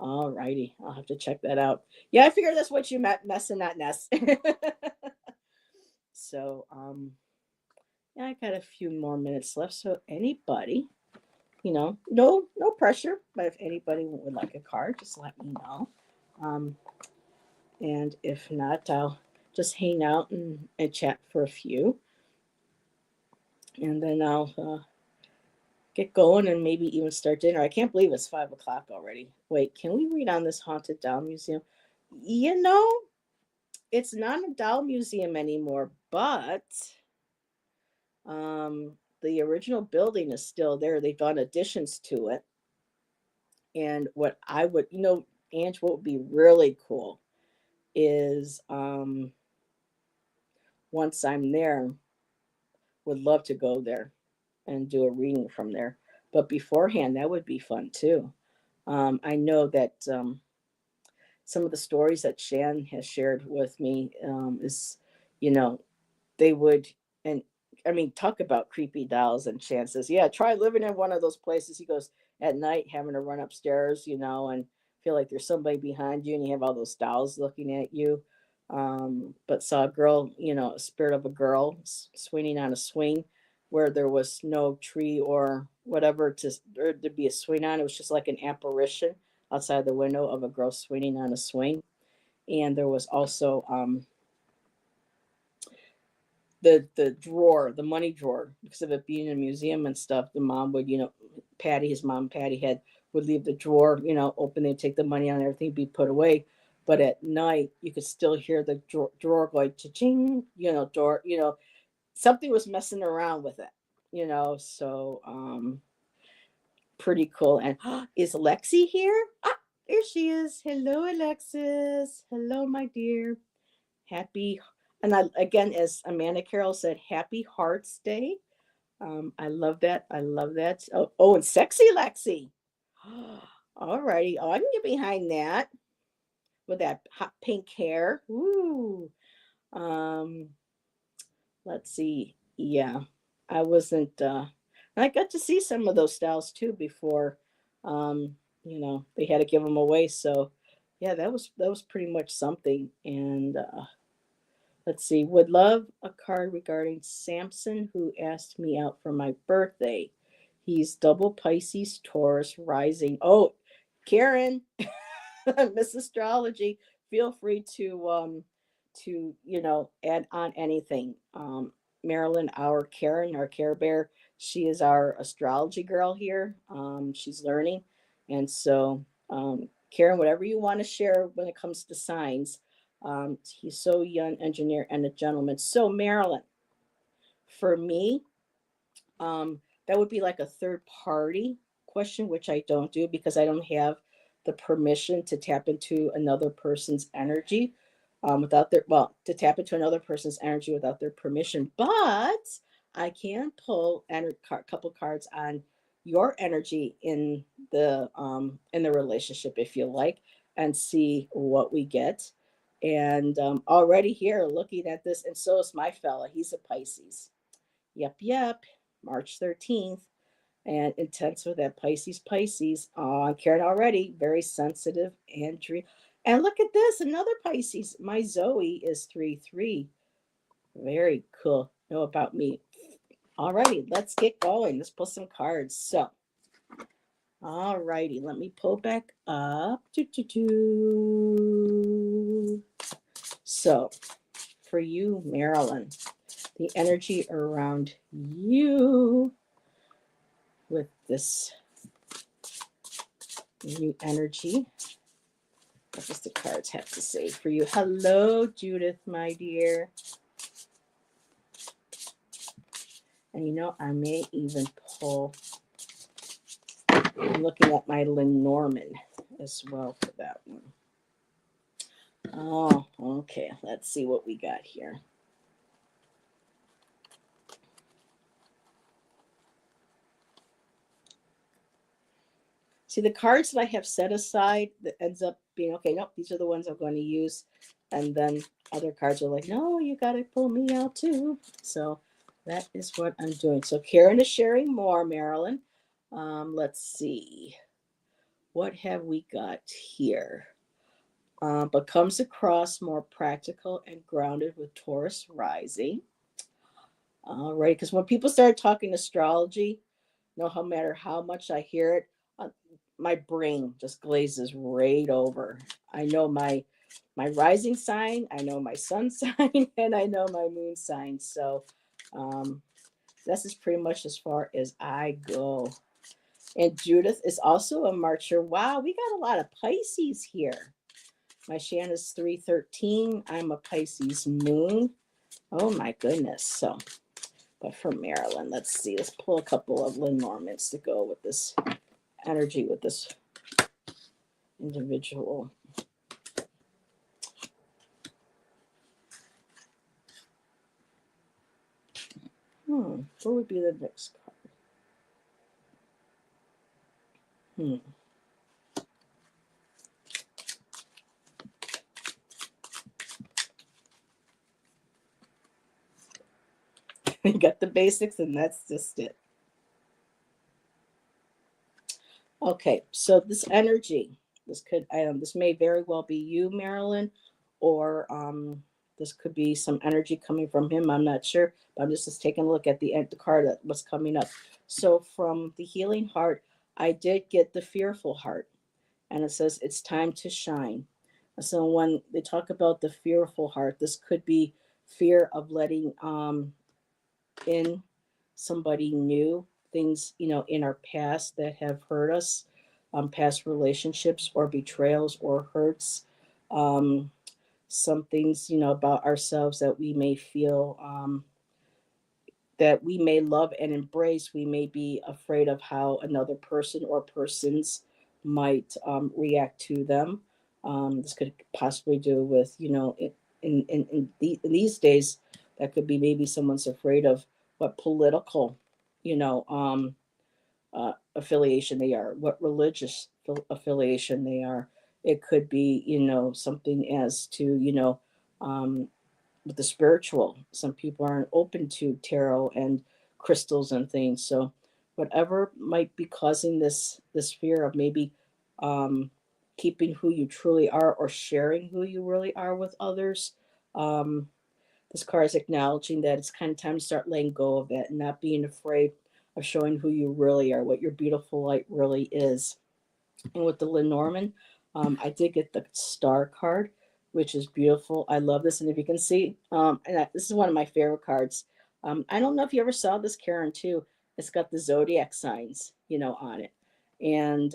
All righty, I'll have to check that out. Yeah, I figured that's what you meant, mess and not nest. So yeah, I got a few more minutes left. So anybody, no pressure, but if anybody would like a card, just let me know. Um, and if not, I'll just hang out and chat for a few, and then I'll get going and maybe even start dinner. I can't believe it's 5 o'clock already. Wait, can we read on this haunted doll museum? You know, it's not a doll museum anymore, but the original building is still there. They've done additions to it. And what I would, Ange, what would be really cool is once I'm there, would love to go there and do a reading from there. But beforehand, that would be fun too. I know that some of the stories that Shan has shared with me is, you know, they would, and I mean, talk about creepy dolls. And Shan says, yeah, try living in one of those places. He goes, at night, having to run upstairs, and feel like there's somebody behind you and you have all those dolls looking at you. But saw a girl, a spirit of a girl swinging on a swing where there was no tree or whatever to be a swing on. It was just like an apparition outside the window of a girl swinging on a swing. And there was also the drawer, the money drawer, because of it being a museum and stuff. The mom would, Patty, his mom, Patty had would leave the drawer, open. They'd take the money out and everything be put away. But at night, you could still hear the drawer going cha-ching, door, something was messing around with it, So pretty cool. And is Lexi here? Ah, there she is. Hello, Alexis. Hello, my dear. Happy, and I again, as Amanda Carroll said, Happy Hearts Day. I love that. I love that. Oh, and sexy Lexi. All righty. Oh, I can get behind that with that hot pink hair. Ooh. Um, let's see. Yeah, I wasn't. I got to see some of those styles too before. They had to give them away. So, yeah, that was pretty much something. And let's see. Would love a card regarding Samson, who asked me out for my birthday. He's double Pisces, Taurus, rising. Oh, Karen, Miss Astrology. Feel free to add on anything. Marilyn, our Karen, our Care Bear, she is our astrology girl here. She's learning, and so Karen, whatever you want to share when it comes to signs. He's so young, engineer, and a gentleman. So Marilyn, for me, that would be like a third party question, which I don't do because I don't have the permission to tap into another person's energy without their, well, to tap into another person's energy without their permission. But I can pull a couple cards on your energy in the relationship if you like, and see what we get. And already here looking at this, and so is my fella. He's a Pisces. Yep, yep. March 13th. And intense with that Pisces. Oh, Karen already. Very sensitive and dream. And look at this, another Pisces. My Zoe is 3-3. Very cool. Know about me. Alrighty, let's get going. Let's pull some cards. So, alrighty, let me pull back up. So, for you, Marilyn, the energy around you with this new energy. What does the cards have to say for you? Hello, Judith, my dear. And I may even pull, I'm looking at my Lenormand as well for that one. Oh, okay. Let's see what we got here. See, the cards that I have set aside that ends up being, okay, nope, these are the ones I'm going to use. And then other cards are like, no, you got to pull me out too. So that is what I'm doing. So Karen is sharing more, Marilyn. Let's see. What have we got here? But comes across more practical and grounded with Taurus rising. All right, because when people start talking astrology, no matter how much I hear it, uh, my brain just glazes right over. I know my rising sign, I know my sun sign, and I know my moon sign. So um, this is pretty much as far as I go. And Judith is also a Marcher. Wow, we got a lot of Pisces here. My Shanna's 313. I'm a Pisces moon. Oh my goodness. So, but for Marilyn, let's see. Let's pull a couple of Lenormands to go with this energy with this individual. What would be the next card? Hmm. You got the basics, and that's just it. Okay, so this energy, this may very well be you, Marilyn, or this could be some energy coming from him. I'm not sure, but I'm just taking a look at the card that what's coming up. So from the healing heart, I did get the fearful heart, and it says it's time to shine. So when they talk about the fearful heart, this could be fear of letting in somebody new, things, in our past that have hurt us, past relationships or betrayals or hurts, um, some things, about ourselves that we may feel, that we may love and embrace. We may be afraid of how another person or persons might react to them. This could possibly do with, in these days, that could be maybe someone's afraid of what political, you know, um, affiliation they are, what religious affiliation they are. It could be, something as to, um, with the spiritual. Some people aren't open to tarot and crystals and things. So whatever might be causing this fear of maybe um, keeping who you truly are or sharing who you really are with others. Um, this card is acknowledging that it's kind of time to start letting go of that and not being afraid of showing who you really are, what your beautiful light really is. And with the Lenormand, I did get the star card, which is beautiful. I love this. And if you can see, this is one of my favorite cards. I don't know if you ever saw this, Karen, too. It's got the zodiac signs, on it. And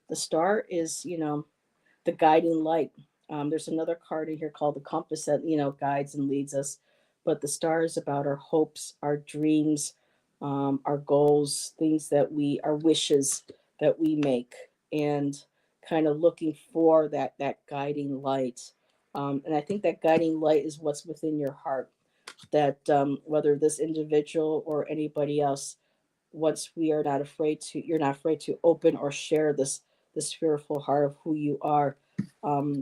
the star is, the guiding light. There's another card in here called the compass that guides and leads us, but the star is about our hopes, our dreams, our goals, things that our wishes that we make, and kind of looking for that guiding light. And I think that guiding light is what's within your heart. That whether this individual or anybody else, once we are not afraid to you're not afraid to open or share this fearful heart of who you are,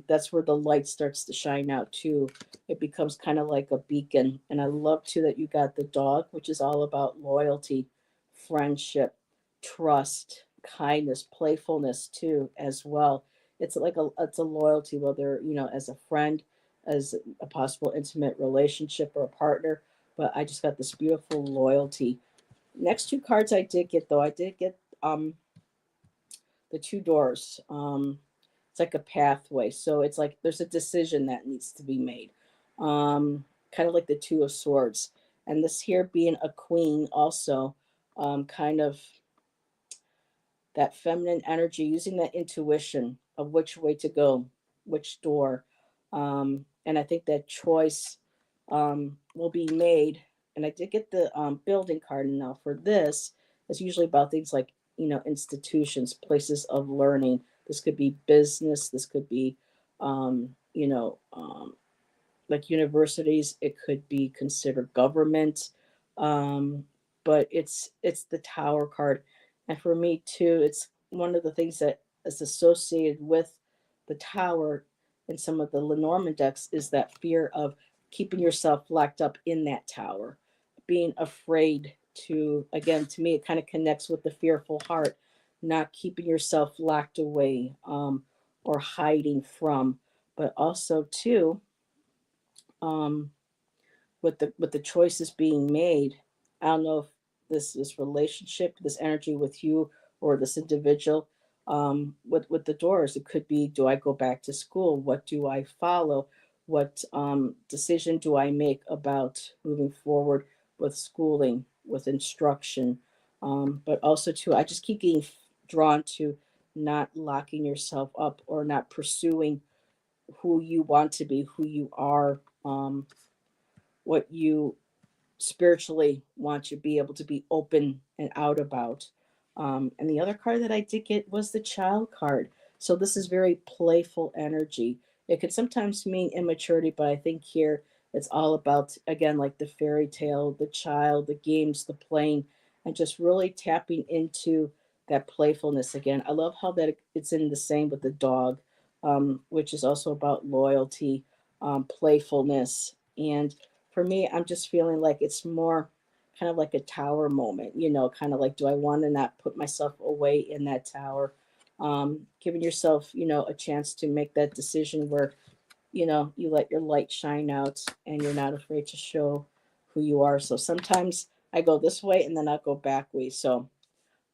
that's where the light starts to shine out too. It becomes kind of like a beacon. And I love too that you got the dog, which is all about loyalty, friendship, trust, kindness, playfulness too as well. It's a loyalty, whether as a friend, as a possible intimate relationship or a partner. But I just got this beautiful loyalty. Next two cards I did get, though, I did get the two doors. It's like a pathway. So it's like there's a decision that needs to be made. Kind of like the two of swords. And this here being a queen also, kind of that feminine energy, using that intuition of which way to go, which door. And I think that choice will be made. And I did get the building card. And now for this, it's usually about things like, institutions, places of learning. This could be business. This could be, like universities. It could be considered government, um, but it's the Tower card, and for me too, it's one of the things that is associated with the Tower in some of the Lenormand decks is that fear of keeping yourself locked up in that tower, being afraid to, again, to me, it kind of connects with the fearful heart, not keeping yourself locked away, or hiding from, but also too, um, with the choices being made. I don't know if this relationship, this energy with you or this individual, with the doors, it could be, do I go back to school? What do I follow? What decision do I make about moving forward with schooling, with instruction? But also too, I just keep getting drawn to not locking yourself up or not pursuing who you want to be, who you are, what you spiritually want you to be able to be open and out about. And the other card that I did get was the child card. So this is very playful energy. It could sometimes mean immaturity, but I think here it's all about, again, like the fairy tale, the child, the games, the playing, and just really tapping into that playfulness again. I love how that it's in the same with the dog, which is also about loyalty, playfulness, and for me, I'm just feeling like it's more kind of like a tower moment, kind of like, do I want to not put myself away in that tower? Giving yourself, a chance to make that decision where, you let your light shine out and you're not afraid to show who you are. So sometimes I go this way and then I'll go back way. So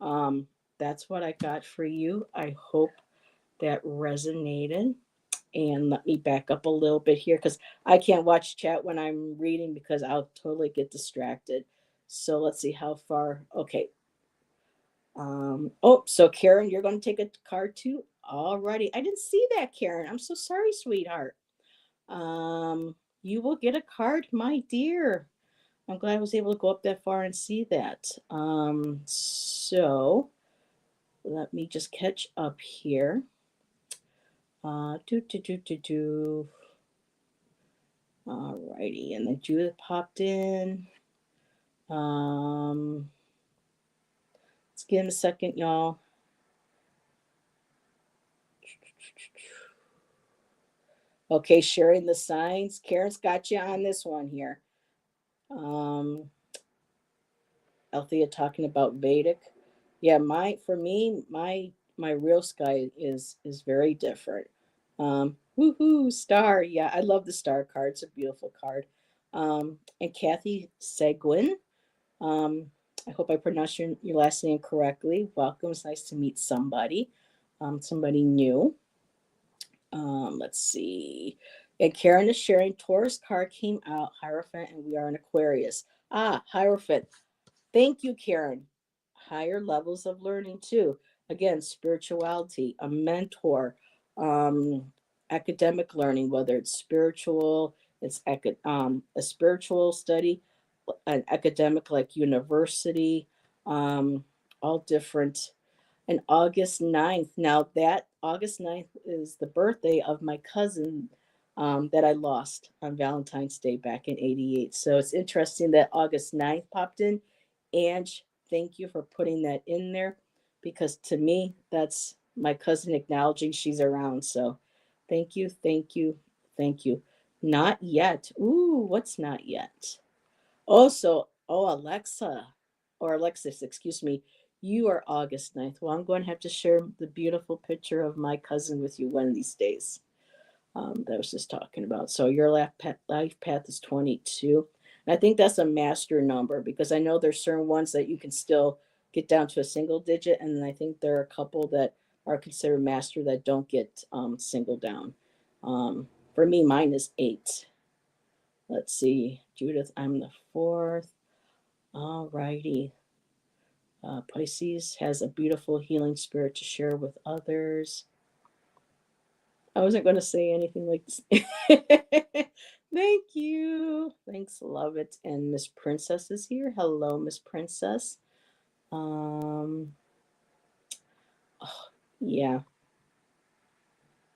um, that's what I got for you. I hope that resonated. And let me back up a little bit here because I can't watch chat when I'm reading because I'll totally get distracted. So let's see how far. Okay. Oh, so Karen, you're going to take a card too? Alrighty. I didn't see that, Karen. I'm so sorry, sweetheart. You will get a card, my dear. I'm glad I was able to go up that far and see that. So let me just catch up here. Do do do do do. Alrighty, and then Judith popped in. Um, let's give him a second, y'all. Okay, sharing the signs. Karen's got you on this one here. Um, Althea talking about Vedic. Yeah, for me, my real sky is very different. Woohoo, star. Yeah, I love the star card. It's a beautiful card. And Kathy Seguin. Um, I hope I pronounced your last name correctly. Welcome. It's nice to meet somebody new. Let's see. And Karen is sharing Taurus card came out, Hierophant, and we are in Aquarius. Hierophant. Thank you, Karen. Higher levels of learning, too. Again, spirituality, a mentor, um, academic learning, whether it's spiritual, it's a spiritual study, an academic like university, um, all different. And August 9th, now that August 9th is the birthday of my cousin that I lost on Valentine's Day back in 88. So it's interesting that August 9th popped in. Ange, thank you for putting that in there because to me, that's my cousin acknowledging she's around. So thank you, thank you, thank you. Not yet. Ooh, what's not yet? Alexa, or Alexis, excuse me, you are August 9th. Well, I'm going to have to share the beautiful picture of my cousin with you one of these days that I was just talking about. So your life path is 22. And I think that's a master number because I know there's certain ones that you can still get down to a single digit. And then I think there are a couple that are considered master that don't get single down. For me, mine is 8. Let's see, Judith, I'm the 4th. All righty. Pisces has a beautiful healing spirit to share with others. I wasn't going to say anything like this. Thank you. Thanks, love it. And Miss Princess is here. Hello, Miss Princess. Oh, yeah.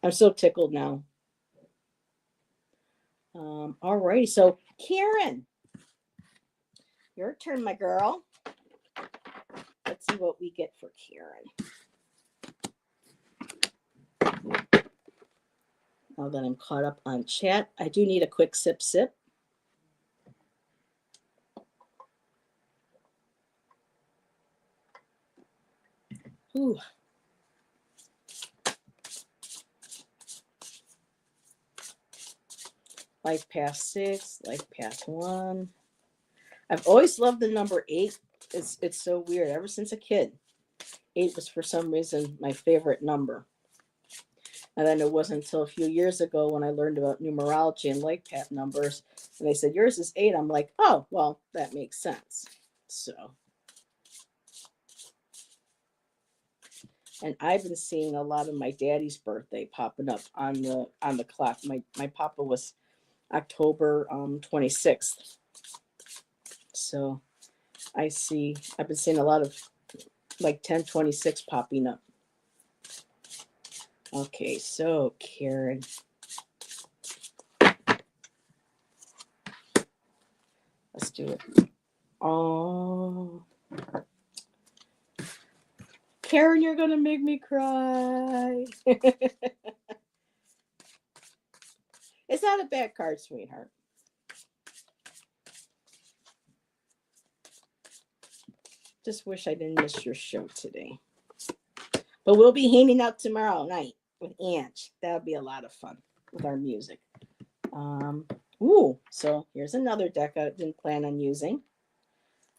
I'm so tickled now. All righty. So, Karen, your turn, my girl. Let's see what we get for Karen. Now that I'm caught up on chat, I do need a quick sip. Ooh. Life path 6, life path 1. I've always loved the number 8. It's so weird. Ever since a kid, 8 was for some reason my favorite number. And then it wasn't until a few years ago when I learned about numerology and life path numbers, and they said yours is 8. I'm like, oh, well, that makes sense. So, and I've been seeing a lot of my daddy's birthday popping up on the clock. My papa was October 26th. So I've been seeing a lot of like 1026 popping up. Okay, so Karen. Let's do it. Oh, Karen, you're going to make me cry. It's not a bad card, sweetheart. Just wish I didn't miss your show today. But we'll be hanging out tomorrow night with Ange. That'll be a lot of fun with our music. So here's another deck I didn't plan on using.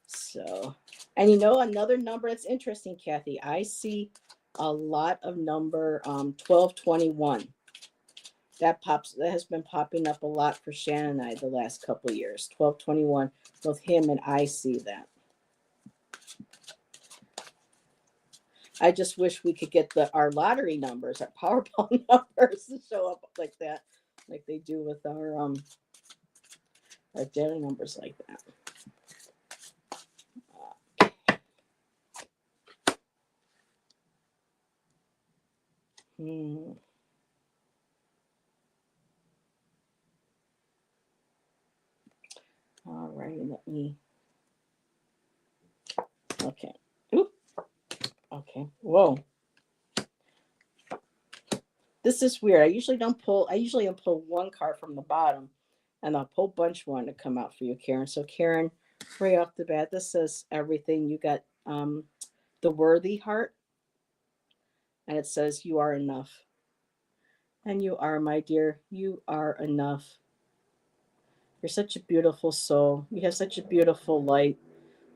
So, and another number that's interesting, Kathy. I see a lot of number 1221. That has been popping up a lot for Shannon and I the last couple of years. 1221, both him and I see that. I just wish we could get our lottery numbers, our Powerball numbers to show up like that, like they do with our daily numbers like that. All right, let me. Okay. Oop. Okay. Whoa. This is weird. I usually pull one card from the bottom, and I'll pull bunch one to come out for you, Karen. So Karen, right off the bat, this says everything. You got the worthy heart, and it says you are enough. And you are, my dear, you are enough. You're such a beautiful soul. You have such a beautiful light.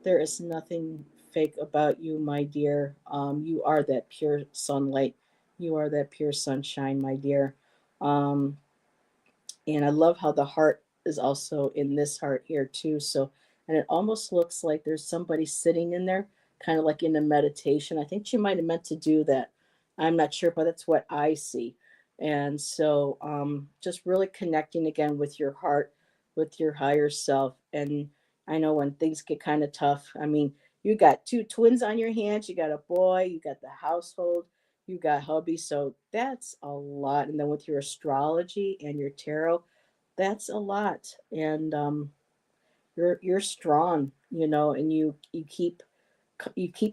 There is nothing fake about you, my dear. You are that pure sunlight. You are that pure sunshine, my dear. Um, and I love how the heart is also in this heart here too. So, and it almost looks like there's somebody sitting in there, kind of like in a meditation. I think she might have meant to do that. I'm not sure, but that's what I see. And so, just really connecting again with your heart, with your higher self. And I know when things get kind of tough, I mean, you got two twins on your hands, you got a boy, you got the household, you got hubby, so that's a lot. And then with your astrology and your tarot, that's a lot. And you're strong, and you keep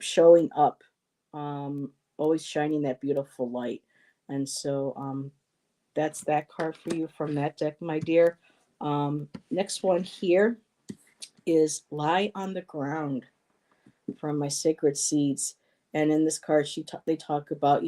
showing up, always shining that beautiful light. And so that's that card for you from that deck, my dear. Next one here is Lie on the Ground from my Sacred Seeds. And in this card, they talk about,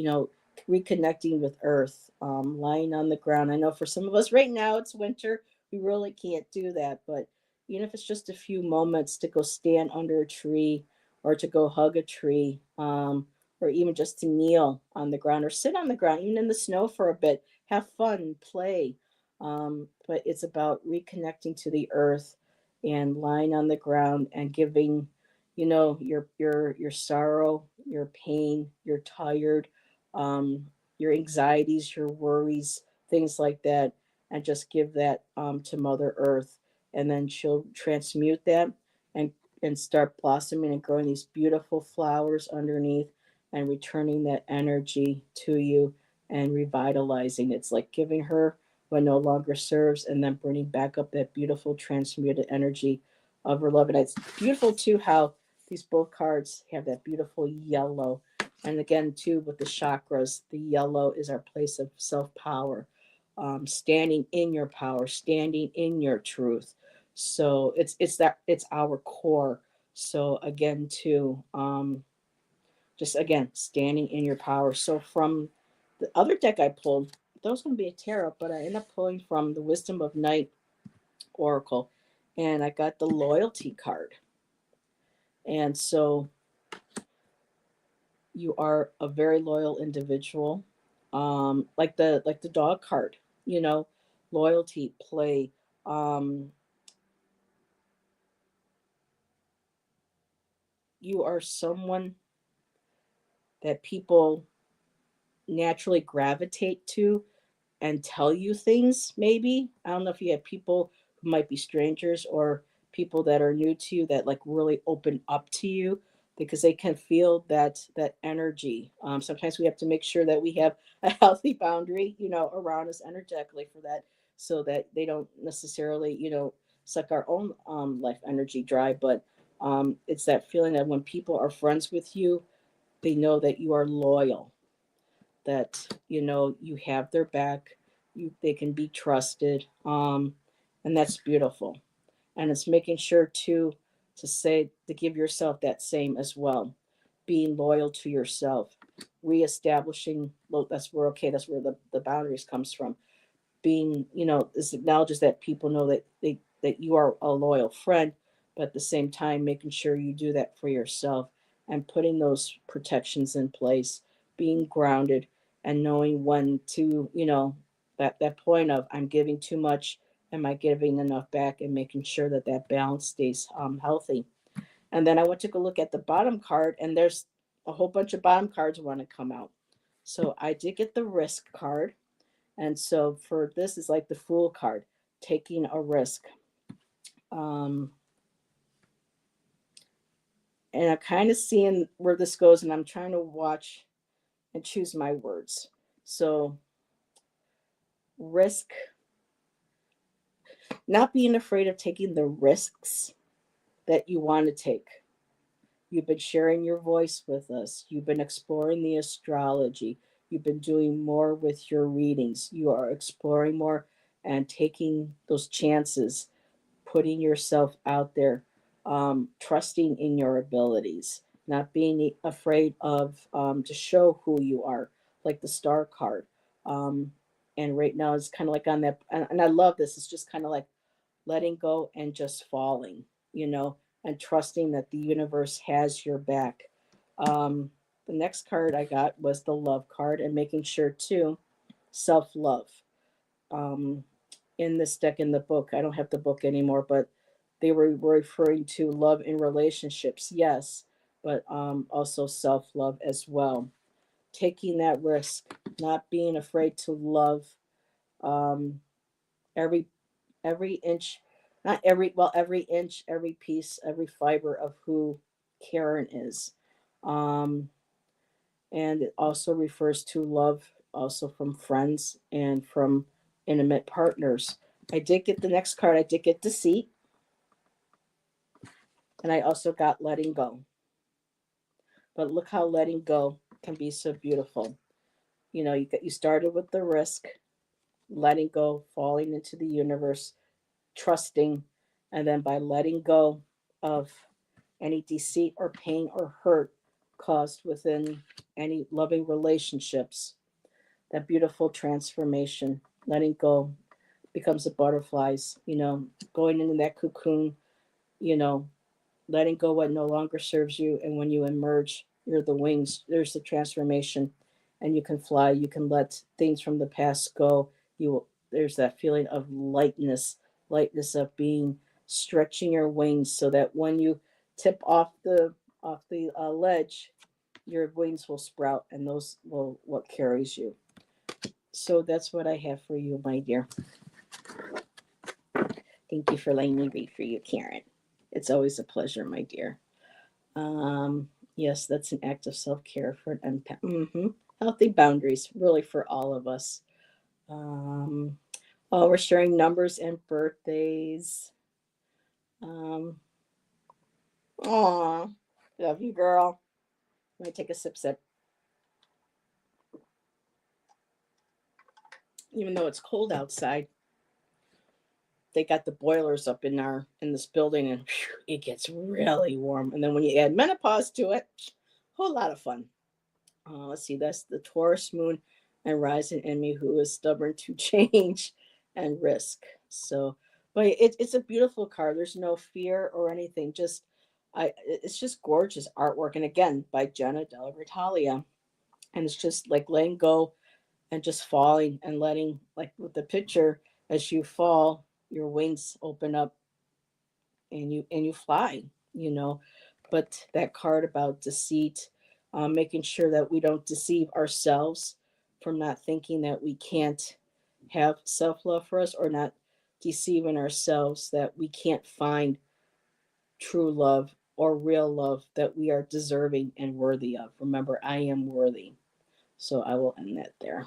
reconnecting with Earth, lying on the ground. I know for some of us right now, it's winter. We really can't do that. But even if it's just a few moments to go stand under a tree or to go hug a tree, or even just to kneel on the ground or sit on the ground, even in the snow for a bit, have fun, play. But it's about reconnecting to the earth and lying on the ground and giving your sorrow, your pain, your tired, your anxieties, your worries, things like that, and just give that to Mother Earth, and then she'll transmute that and start blossoming and growing these beautiful flowers underneath and returning that energy to you and revitalizing. It's like giving her what no longer serves and then bringing back up that beautiful transmuted energy of her love. And it's beautiful too how these both cards have that beautiful yellow. And again, too, with the chakras, the yellow is our place of self power, standing in your power, standing in your truth. So it's our core. So again, too, just again, standing in your power. So from the other deck I pulled, that was going to be a tarot, but I ended up pulling from the Wisdom of Night Oracle, and I got the loyalty card. And so you are a very loyal individual, like the dog card, you know, loyalty, play. Um, you are someone that people naturally gravitate to and tell you things. Maybe I don't know if you have people who might be strangers or people that are new to you that like really open up to you because they can feel that energy. Sometimes we have to make sure that we have a healthy boundary, you know, around us energetically for that, so that they don't necessarily, you know, suck our own life energy dry. But it's that feeling that when people are friends with you, they know that you are loyal, that you know you have their back, they can be trusted, and that's beautiful. And it's making sure to say, to give yourself that same as well, being loyal to yourself, reestablishing, well, that's where, okay, that's where the boundaries comes from. Being, you know, this acknowledges that people know that that you are a loyal friend, but at the same time making sure you do that for yourself and putting those protections in place, being grounded and knowing when to, you know, that point of, I'm giving too much, am I giving enough back, and making sure that that balance stays healthy. And then I went to go look at the bottom card, and there's a whole bunch of bottom cards want to come out. So I did get the risk card, and so for this is like the Fool card, taking a risk. Um, and I'm kind of seeing where this goes, and I'm trying to watch and choose my words. So, risk, not being afraid of taking the risks that you want to take. You've been sharing your voice with us. You've been exploring the astrology. You've been doing more with your readings. You are exploring more and taking those chances, putting yourself out there, trusting in your abilities, not being afraid of to show who you are, like the Star card. Um, and right now it's kind of like on that, and I love this. It's just kind of like letting go and just falling, you know, and trusting that the universe has your back. Um, the next card I got was the Love card, and making sure too, self love. Um, in this deck in the book, I don't have the book anymore, but they were referring to love in relationships, yes, but also self love as well. Taking that risk, not being afraid to love um, every every inch, not every, well, every inch, every piece, every fiber of who Karen is. Um, and it also refers to love also from friends and from intimate partners. I did get the next card, I did get Deceit, and I also got Letting Go. But look how letting go can be so beautiful. You know, you started with the risk, letting go, falling into the universe, trusting, and then by letting go of any deceit or pain or hurt caused within any loving relationships, that beautiful transformation, letting go, becomes the butterflies, you know, going into that cocoon, you know, letting go what no longer serves you. And when you emerge, you're the wings, there's the transformation, and you can fly, you can let things from the past go. There's that feeling of lightness, lightness of being, stretching your wings so that when you tip off the ledge, your wings will sprout, and those will what carries you. So that's what I have for you, my dear. Thank you for letting me read for you, Karen. It's always a pleasure, my dear. Yes, that's an act of self care for an empath. Healthy boundaries, really, for all of us. Um, oh, we're sharing numbers and birthdays. Um, aw, love you, girl. Let me take a sip. Even though it's cold outside, they got the boilers up in this building, and whew, it gets really warm. And then when you add menopause to it, whole lot of fun. Let's see, that's the Taurus moon and rising in me, who is stubborn to change and risk. So, but it's a beautiful card. There's no fear or anything. Just, it's just gorgeous artwork. And again, by Jenna Della Gritalia. And it's just like letting go and just falling and letting, like with the picture, as you fall, your wings open up and you fly, you know. But that card about deceit, making sure that we don't deceive ourselves, from not thinking that we can't have self-love for us, or not deceiving ourselves that we can't find true love or real love that we are deserving and worthy of. Remember, I am worthy. So I will end that there.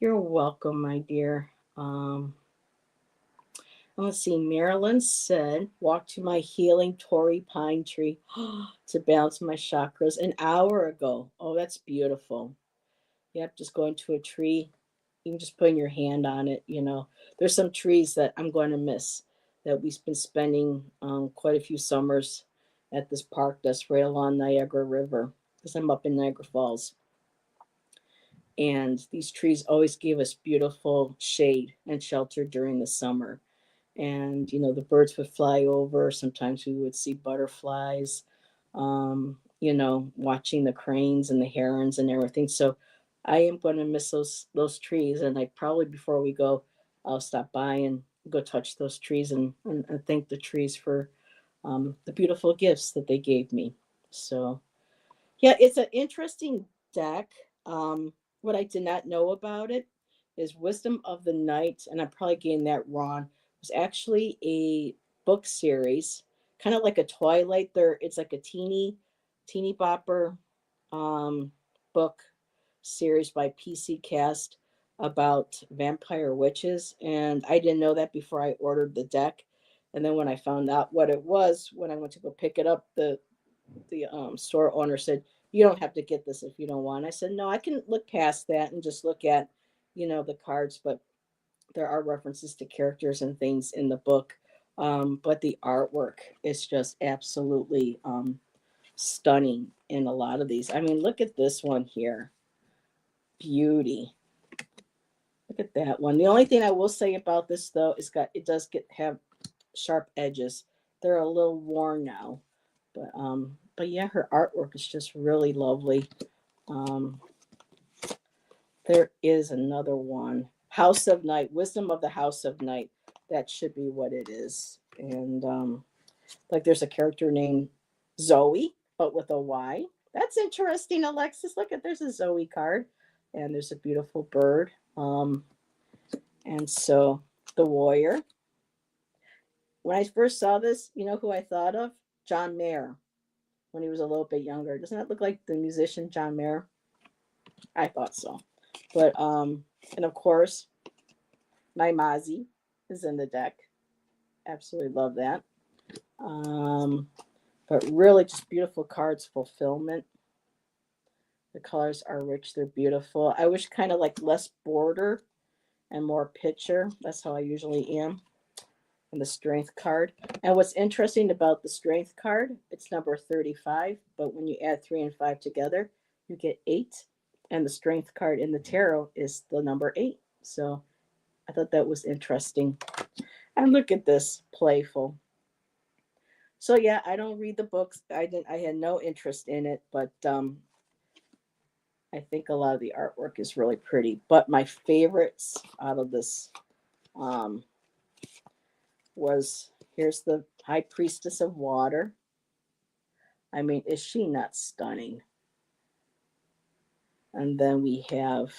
You're welcome, my dear. Let's see. Marilyn said, walk to my healing Tory pine tree to balance my chakras an hour ago. Oh, that's beautiful. Yep, just going to a tree, even just putting your hand on it. You know, there's some trees that I'm going to miss, that we've been spending quite a few summers at this park that's right along Niagara River, because I'm up in Niagara Falls. And these trees always give us beautiful shade and shelter during the summer. And you know, the birds would fly over. Sometimes we would see butterflies, you know, watching the cranes and the herons and everything. So I am going to miss those trees. And I probably, before we go, I'll stop by and go touch those trees, and thank the trees for the beautiful gifts that they gave me. So yeah, it's an interesting deck. What I did not know about it is Wisdom of the Night, and I'm probably getting that wrong. It was actually a book series, kind of like a Twilight. It's like a teeny bopper um, book series by PC Cast about vampire witches, and I didn't know that before I ordered the deck. And then when I found out what it was, when I went to go pick it up, the store owner said, you don't have to get this if you don't want. I said, no, I can look past that and just look at, you know, the cards. But there are references to characters and things in the book. But the artwork is just absolutely stunning in a lot of these. I mean, look at this one here. Beauty. Look at that one. The only thing I will say about this, though, is it does have sharp edges. They're a little worn now. But yeah, her artwork is just really lovely. Um, there is another one, House of Night, Wisdom of the House of Night. That should be what it is. And like, there's a character named Zoe, but with a Y. That's interesting, Alexis. Look at, there's a Zoe card, and there's a beautiful bird. And so the warrior. When I first saw this, you know who I thought of? John Mayer, when he was a little bit younger. Doesn't that look like the musician John Mayer? I thought so. But and of course, my Mazi is in the deck. Absolutely love that. Um, but really just beautiful cards, fulfillment. The colors are rich, they're beautiful. I wish kind of like less border and more picture. That's how I usually am. And the strength card. And what's interesting about the strength card, it's number 35, but when you add 3 and 5 together, you get 8. And the strength card in the tarot is the number 8. So I thought that was interesting. And look at this, playful. So yeah, I don't read the books. I had no interest in it, but I think a lot of the artwork is really pretty. But my favorites out of this um, was, here's the High Priestess of Water. I mean, is she not stunning? And then we have,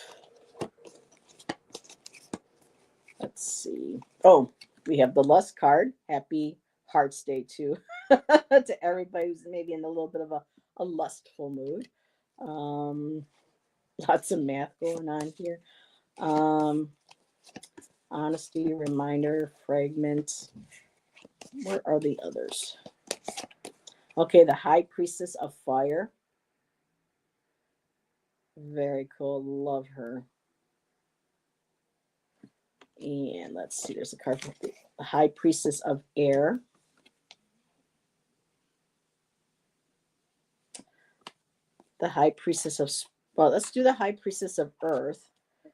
let's see. Oh, we have the Lust card. Happy Hearts Day too, to everybody who's maybe in a little bit of a lustful mood. Um, Lots of math going on here. Um, Honesty, Reminder, Fragment. Where are the others? Okay, the High Priestess of Fire. Very cool. Love her. And let's see, there's a card for the High Priestess of Air. the High Priestess of, well, let's do the High Priestess of Earth.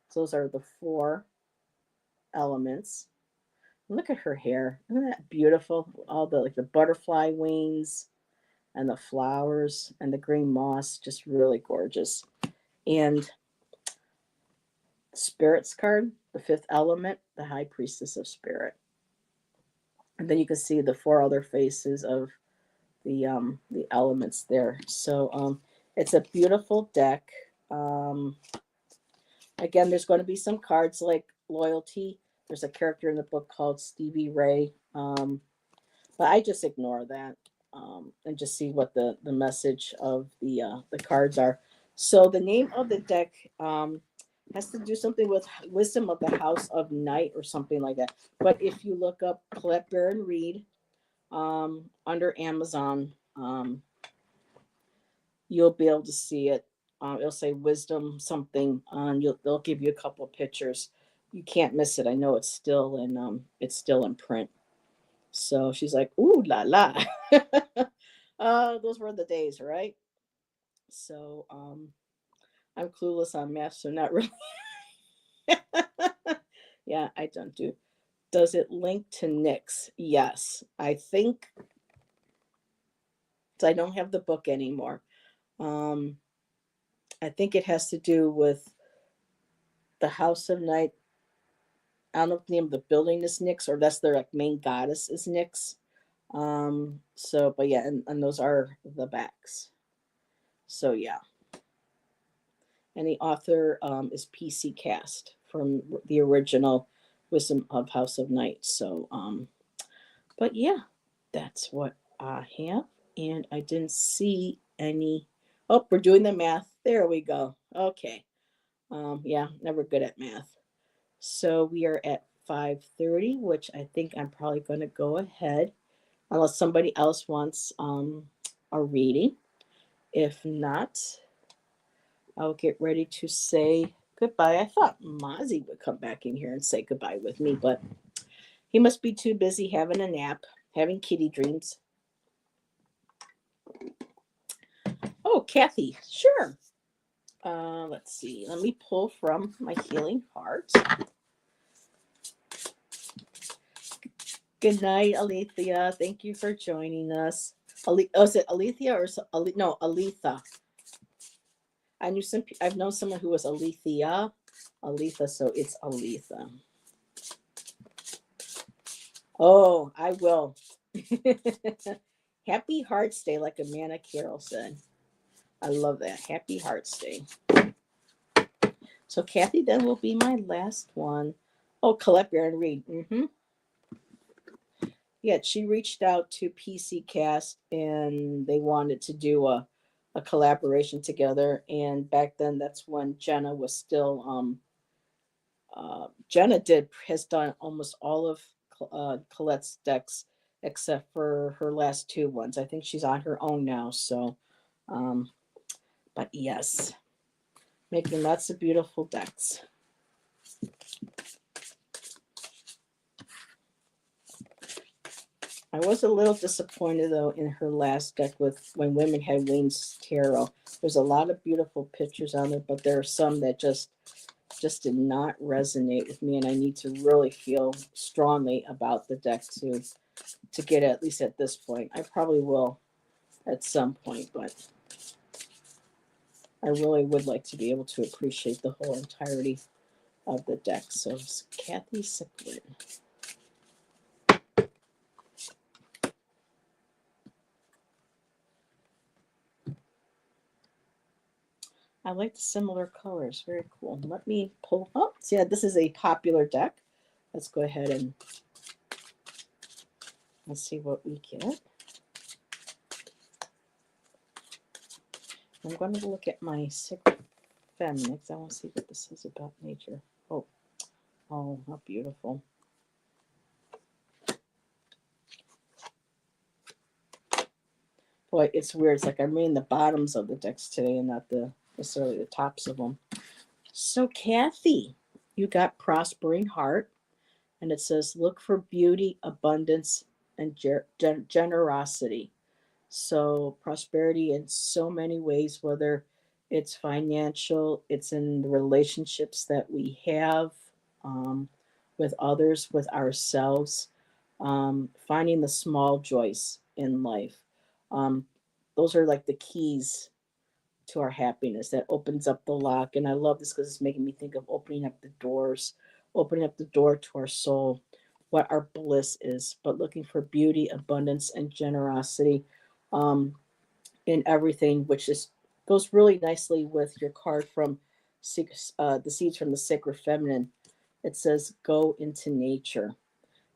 So those are the 4 elements. Look at her hair. Isn't that beautiful? All the like the butterfly wings and the flowers and the green moss, just really gorgeous. And Spirit's card, the 5th element, the High Priestess of Spirit. And then you can see the 4 other faces of the elements there. So it's a beautiful deck. Again, there's going to be some cards like loyalty. There's a character in the book called Stevie Ray, but I just ignore that and just see what the message of the cards are. So the name of the deck has to do something with wisdom of the House of Night or something like that. But if you look up Colette Baron Reed under Amazon, you'll be able to see it. It'll say wisdom something. They'll give you a couple of pictures. You can't miss it. I know it's still in print. So she's like, ooh la la. Those were the days, right? So I'm clueless on math, so not really. Yeah, I don't do. Does it link to Nyx? Yes, I think. So I don't have the book anymore. I think it has to do with the House of Night. I don't know if the name of the building is Nyx or that's their like main goddess is Nyx. So, but yeah, and those are the backs. So yeah, and the author is PC Cast from the original Wisdom of House of Night. So, but yeah, that's what I have, and I didn't see any. Oh, we're doing the math. There we go. Okay. Yeah, never good at math. So we are at 5:30, which I think I'm probably going to go ahead, unless somebody else wants a reading. If not, I'll get ready to say goodbye. I thought Mozzie would come back in here and say goodbye with me, but he must be too busy having a nap, having kitty dreams. Oh, Kathy, sure. Let's see. Let me pull from my healing heart. Good night, Alethea. Thank you for joining us. Is it Alethea or no, Aletha? I've known someone who was Alethea, Aletha, so it's Aletha. Oh, I will. Happy Hearts Day, like Amanda Carroll said. I love that. Happy Hearts Day. So Kathy then will be my last one. Oh, Colette Baron Reed. Yeah, she reached out to PC Cast and they wanted to do a collaboration together. And back then, that's when Jenna was still. Jenna has done almost all of Colette's decks except for her last 2 ones. I think she's on her own now. So, but yes, making lots of beautiful decks. I was a little disappointed though in her last deck with When Women Had Wings Tarot. There's a lot of beautiful pictures on there, but there are some that just did not resonate with me, and I need to really feel strongly about the deck to get it, at least at this point. I probably will at some point, but I really would like to be able to appreciate the whole entirety of the deck. So it's Kathy Cichlid. I like the similar colors. Very cool. Let me pull up. So yeah, this is a popular deck. Let's go ahead and let's see what we get. I'm going to look at my Sacred Feminine. I want to see what this is about nature. Oh, how beautiful. Boy, it's weird. It's like I'm reading the bottoms of the decks today and not necessarily the tops of them. So, Kathy, you got Prospering Heart, and it says, look for beauty, abundance, and generosity. So, prosperity in so many ways, whether it's financial, it's in the relationships that we have, um, with others, with ourselves, finding the small joys in life. Um, those are like the keys to our happiness that opens up the lock. And I love this because it's making me think of opening up the doors, opening up the door to our soul, what our bliss is, but looking for beauty, abundance, and generosity, um, in everything, which is goes really nicely with your card from the Seeds from the Sacred Feminine. It says, "Go into nature."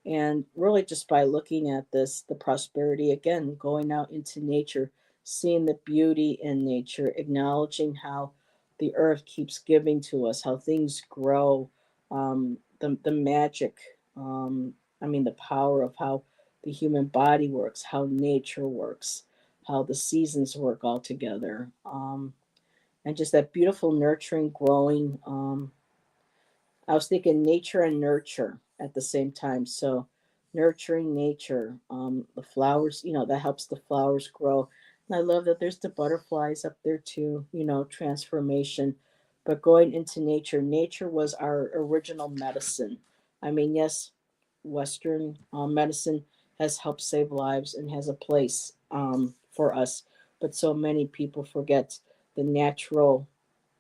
And really, just by looking at this, the prosperity, again, going out into nature, seeing the beauty in nature, acknowledging how the earth keeps giving to us, how things grow, the magic, I mean, the power of how the human body works, how nature works, how the seasons work all together. And just that beautiful nurturing, growing. I was thinking nature and nurture at the same time. So, nurturing nature, the flowers, that helps the flowers grow. And I love that there's the butterflies up there too, transformation. But going into nature, nature was our original medicine. I mean, yes, Western medicine has helped save lives and has a place, for us. But so many people forget the natural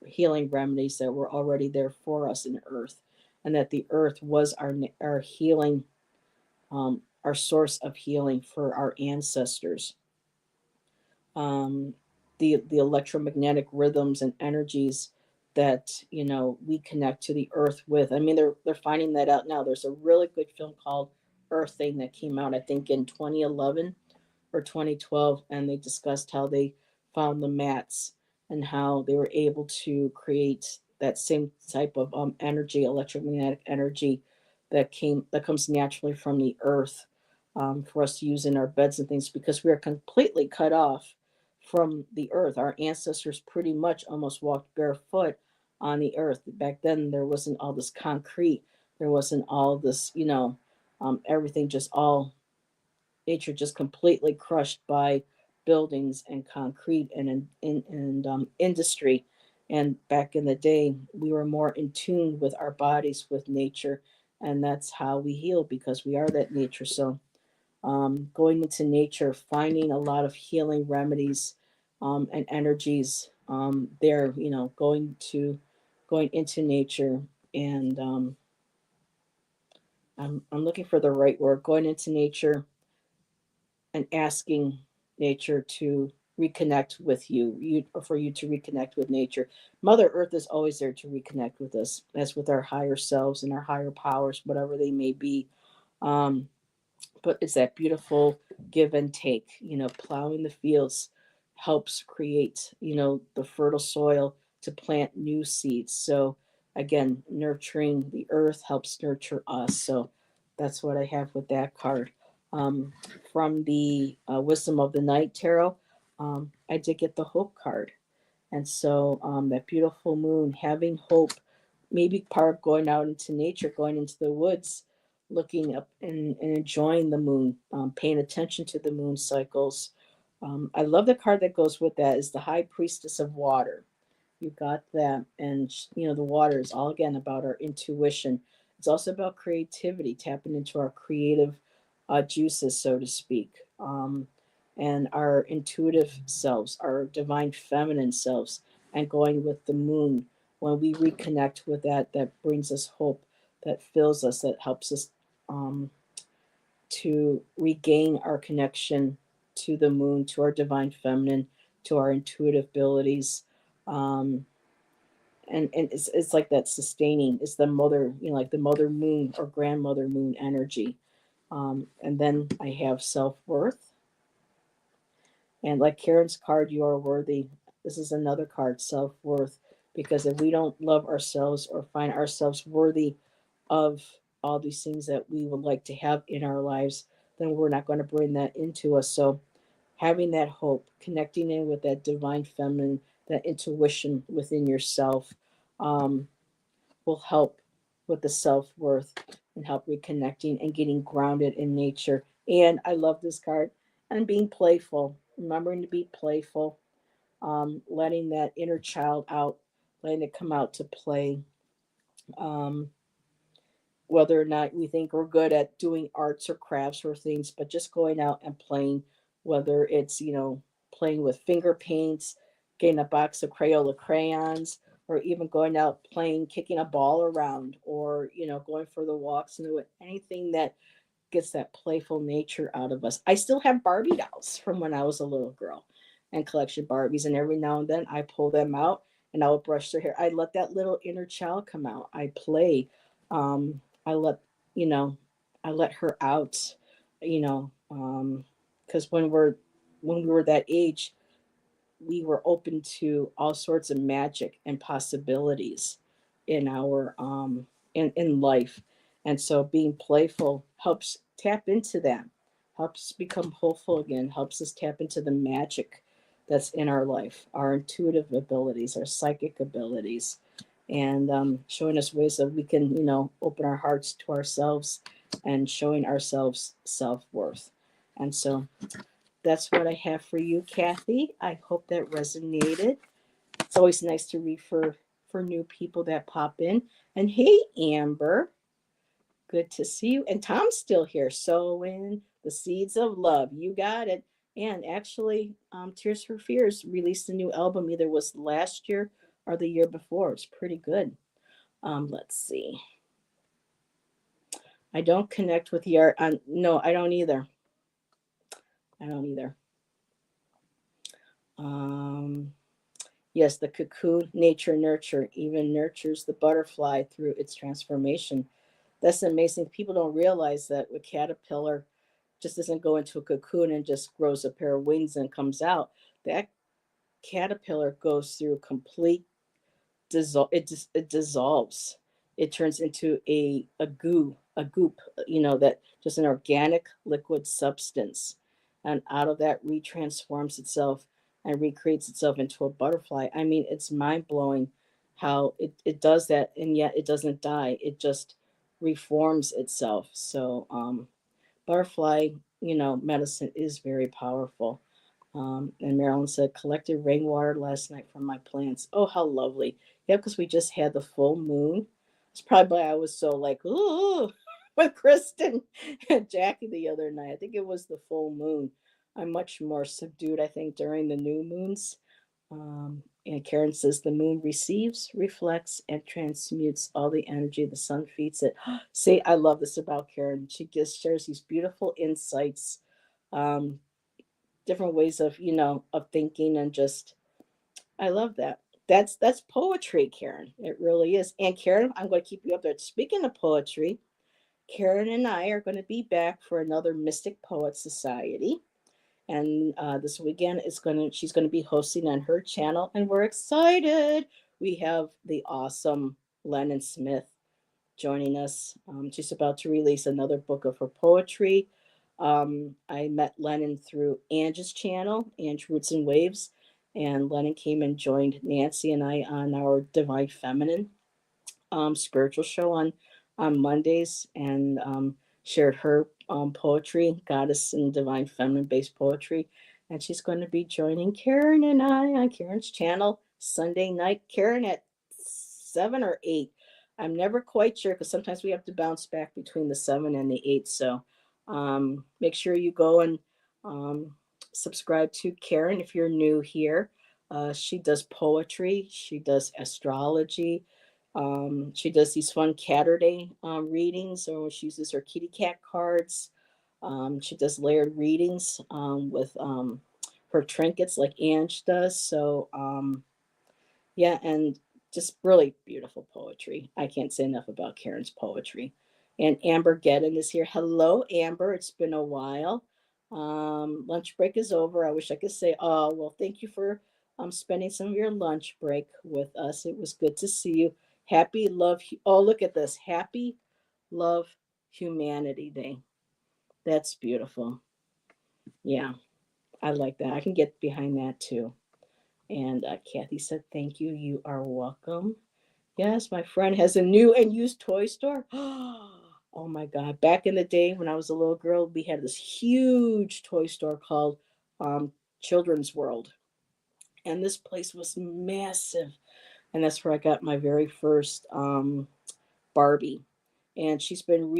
healing remedies that were already there for us in earth, and that the earth was our healing, our source of healing for our ancestors. um, the electromagnetic rhythms and energies that we connect to the earth with. I mean, they're finding that out now. There's a really good film called Earthing that came out, I think, in 2011 or 2012, and they discussed how they found the mats and how they were able to create that same type of energy, electromagnetic energy that comes naturally from the earth, for us to use in our beds and things, because we are completely cut off from the earth. Our ancestors pretty much almost walked barefoot on the earth. Back then, there wasn't all this concrete, there wasn't all this, everything just all nature just completely crushed by buildings and concrete and industry. And back in the day, we were more in tune with our bodies, with nature, and that's how we heal, because we are that nature. So, going into nature, finding a lot of healing remedies, and energies, there. Going into nature, and I'm looking for the right word. Going into nature and asking nature to reconnect with you, or for you to reconnect with nature. Mother Earth is always there to reconnect with us, as with our higher selves and our higher powers, whatever they may be. Um, but it's that beautiful give and take. Plowing the fields helps create, the fertile soil to plant new seeds. So again, nurturing the earth helps nurture us. So that's what I have with that card. um, from the Wisdom of the Night tarot, I did get the hope card. And so, that beautiful moon, having hope, maybe part of going out into nature, going into the woods, looking up and enjoying the moon, paying attention to the moon cycles. I love the card that goes with that is the High Priestess of Water. You got that. And, the water is all again about our intuition. It's also about creativity, tapping into our creative juices, so to speak, and our intuitive selves, our divine feminine selves, and going with the moon. When we reconnect with that, that brings us hope, that fills us, that helps us, um, to regain our connection to the moon, to our divine feminine, to our intuitive abilities. Um, and it's like that sustaining, it's the mother, like the mother moon or grandmother moon energy. And then I have self-worth, and like Karen's card, you are worthy. This is another card, self-worth, because if we don't love ourselves or find ourselves worthy of all these things that we would like to have in our lives, then we're not going to bring that into us. So having that hope, connecting in with that divine feminine, that intuition within yourself, um, will help with the self worth and help reconnecting and getting grounded in nature. And I love this card. And being playful, remembering to be playful, letting that inner child out, letting it come out to play. Um, Whether or not we think we're good at doing arts or crafts or things, but just going out and playing, whether it's, playing with finger paints, getting a box of Crayola crayons, or even going out playing, kicking a ball around, or, going for the walks and anything that gets that playful nature out of us. I still have Barbie dolls from when I was a little girl and collection Barbies, and every now and then I pull them out and I will brush their hair. I let that little inner child come out. I play. I let you know, I let her out. Because when we were that age, we were open to all sorts of magic and possibilities in our in life, and so being playful helps tap into that, helps become hopeful again, helps us tap into the magic that's in our life, our intuitive abilities, our psychic abilities, and showing us ways that we can, open our hearts to ourselves and showing ourselves self-worth. And so that's what I have for you, Kathy. I hope that resonated. It's always nice to read for new people that pop in. And hey, Amber, good to see you. And Tom's still here, sowing the seeds of love. You got it. And actually, Tears for Fears released a new album. Either was last year or the year before. It's pretty good. Let's see. I don't connect with the art. No, I don't either. I don't either. Um, Yes, the cocoon, nature, nurture, even nurtures the butterfly through its transformation. That's amazing. People don't realize that a caterpillar just doesn't go into a cocoon and just grows a pair of wings and comes out. That caterpillar goes through complete it dissolves. It turns into a goo, a goop, that just an organic liquid substance. And out of that retransforms itself and recreates itself into a butterfly. I mean, it's mind blowing how it does that, and yet it doesn't die. It just reforms itself. So butterfly, medicine is very powerful. And Marilyn said, collected rainwater last night from my plants. Oh, how lovely. Yeah, because we just had the full moon. It's probably why I was so like, ooh, with Kristen and Jackie the other night. I think it was the full moon. I'm much more subdued, I think, during the new moons. And Karen says the moon receives, reflects, and transmutes all the energy the sun feeds it. See, I love this about Karen. She just shares these beautiful insights, um, different ways of, of thinking, and just I love that. That's poetry, Karen. It really is. And Karen, I'm going to keep you up there. Speaking of poetry, Karen and I are going to be back for another Mystic Poet Society. And this weekend is she's going to be hosting on her channel, and we're excited. We have the awesome Lennon Smith joining us. She's about to release another book of her poetry. I met Lennon through Angie's channel, Ange Roots and Waves, and Lennon came and joined Nancy and I on our Divine Feminine spiritual show on Mondays, and shared her poetry, goddess and divine feminine based poetry. And she's going to be joining Karen and I on Karen's channel Sunday night. Karen at 7 or 8. I'm never quite sure because sometimes we have to bounce back between the 7 and the 8. So make sure you go and um, subscribe to Karen if you're new here. She does poetry, she does astrology, she does these fun Catterday readings, or she uses her kitty cat cards. She does layered readings with her trinkets like Ange does. So yeah, and just really beautiful poetry. I can't say enough about Karen's poetry. And Amber Gedden is here. Hello, Amber. It's been a while. Lunch break is over. I wish I could say, oh, well, thank you for spending some of your lunch break with us. It was good to see you. Happy Love. Oh, look at this. Happy Love Humanity Day. That's beautiful. Yeah, I like that. I can get behind that too. And Kathy said, thank you. You are welcome. Yes, my friend has a new and used toy store. Oh my God. Back in the day when I was a little girl, we had this huge toy store called um, Children's World. And this place was massive. And that's where I got my very first Barbie. And she's been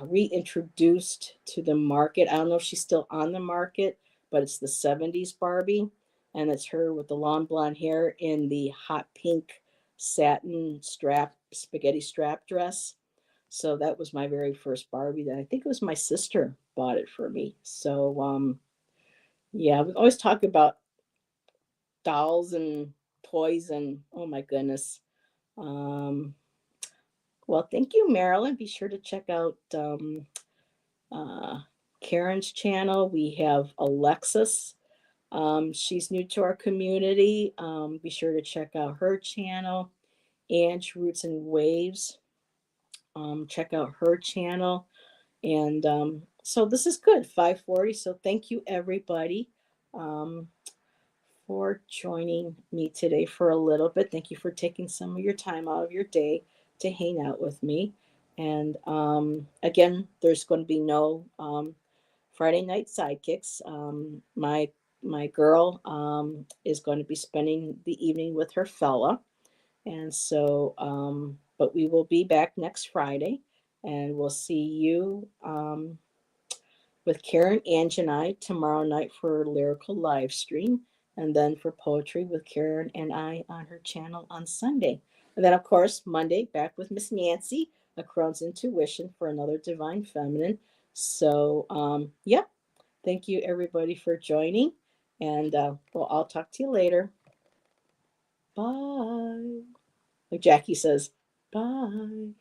reintroduced to the market. I don't know if she's still on the market, but it's the 70s Barbie. And it's her with the long blonde hair in the hot pink satin strap, spaghetti strap dress. So that was my very first Barbie. That I think it was my sister bought it for me. So yeah, we always talk about dolls and toys and oh my goodness. Um, well, thank you, Marilyn. Be sure to check out uh, Karen's channel. We have Alexis. She's new to our community. Be sure to check out her channel. Ange Roots and Waves. Check out her channel. And so this is good, 5:40. So thank you, everybody, um, for joining me today for a little bit. Thank you for taking some of your time out of your day to hang out with me. And again, there's going to be no Friday night sidekicks. My girl is going to be spending the evening with her fella, and so but we will be back next Friday, and we'll see you with Karen, Ange, and I tomorrow night for lyrical live stream, and then for poetry with Karen and I on her channel on Sunday. And then, of course, Monday back with Miss Nancy, a Crohn's Intuition for another Divine Feminine. So, yep. Thank you, everybody, for joining. And well, I'll talk to you later. Bye. Like Jackie says, bye.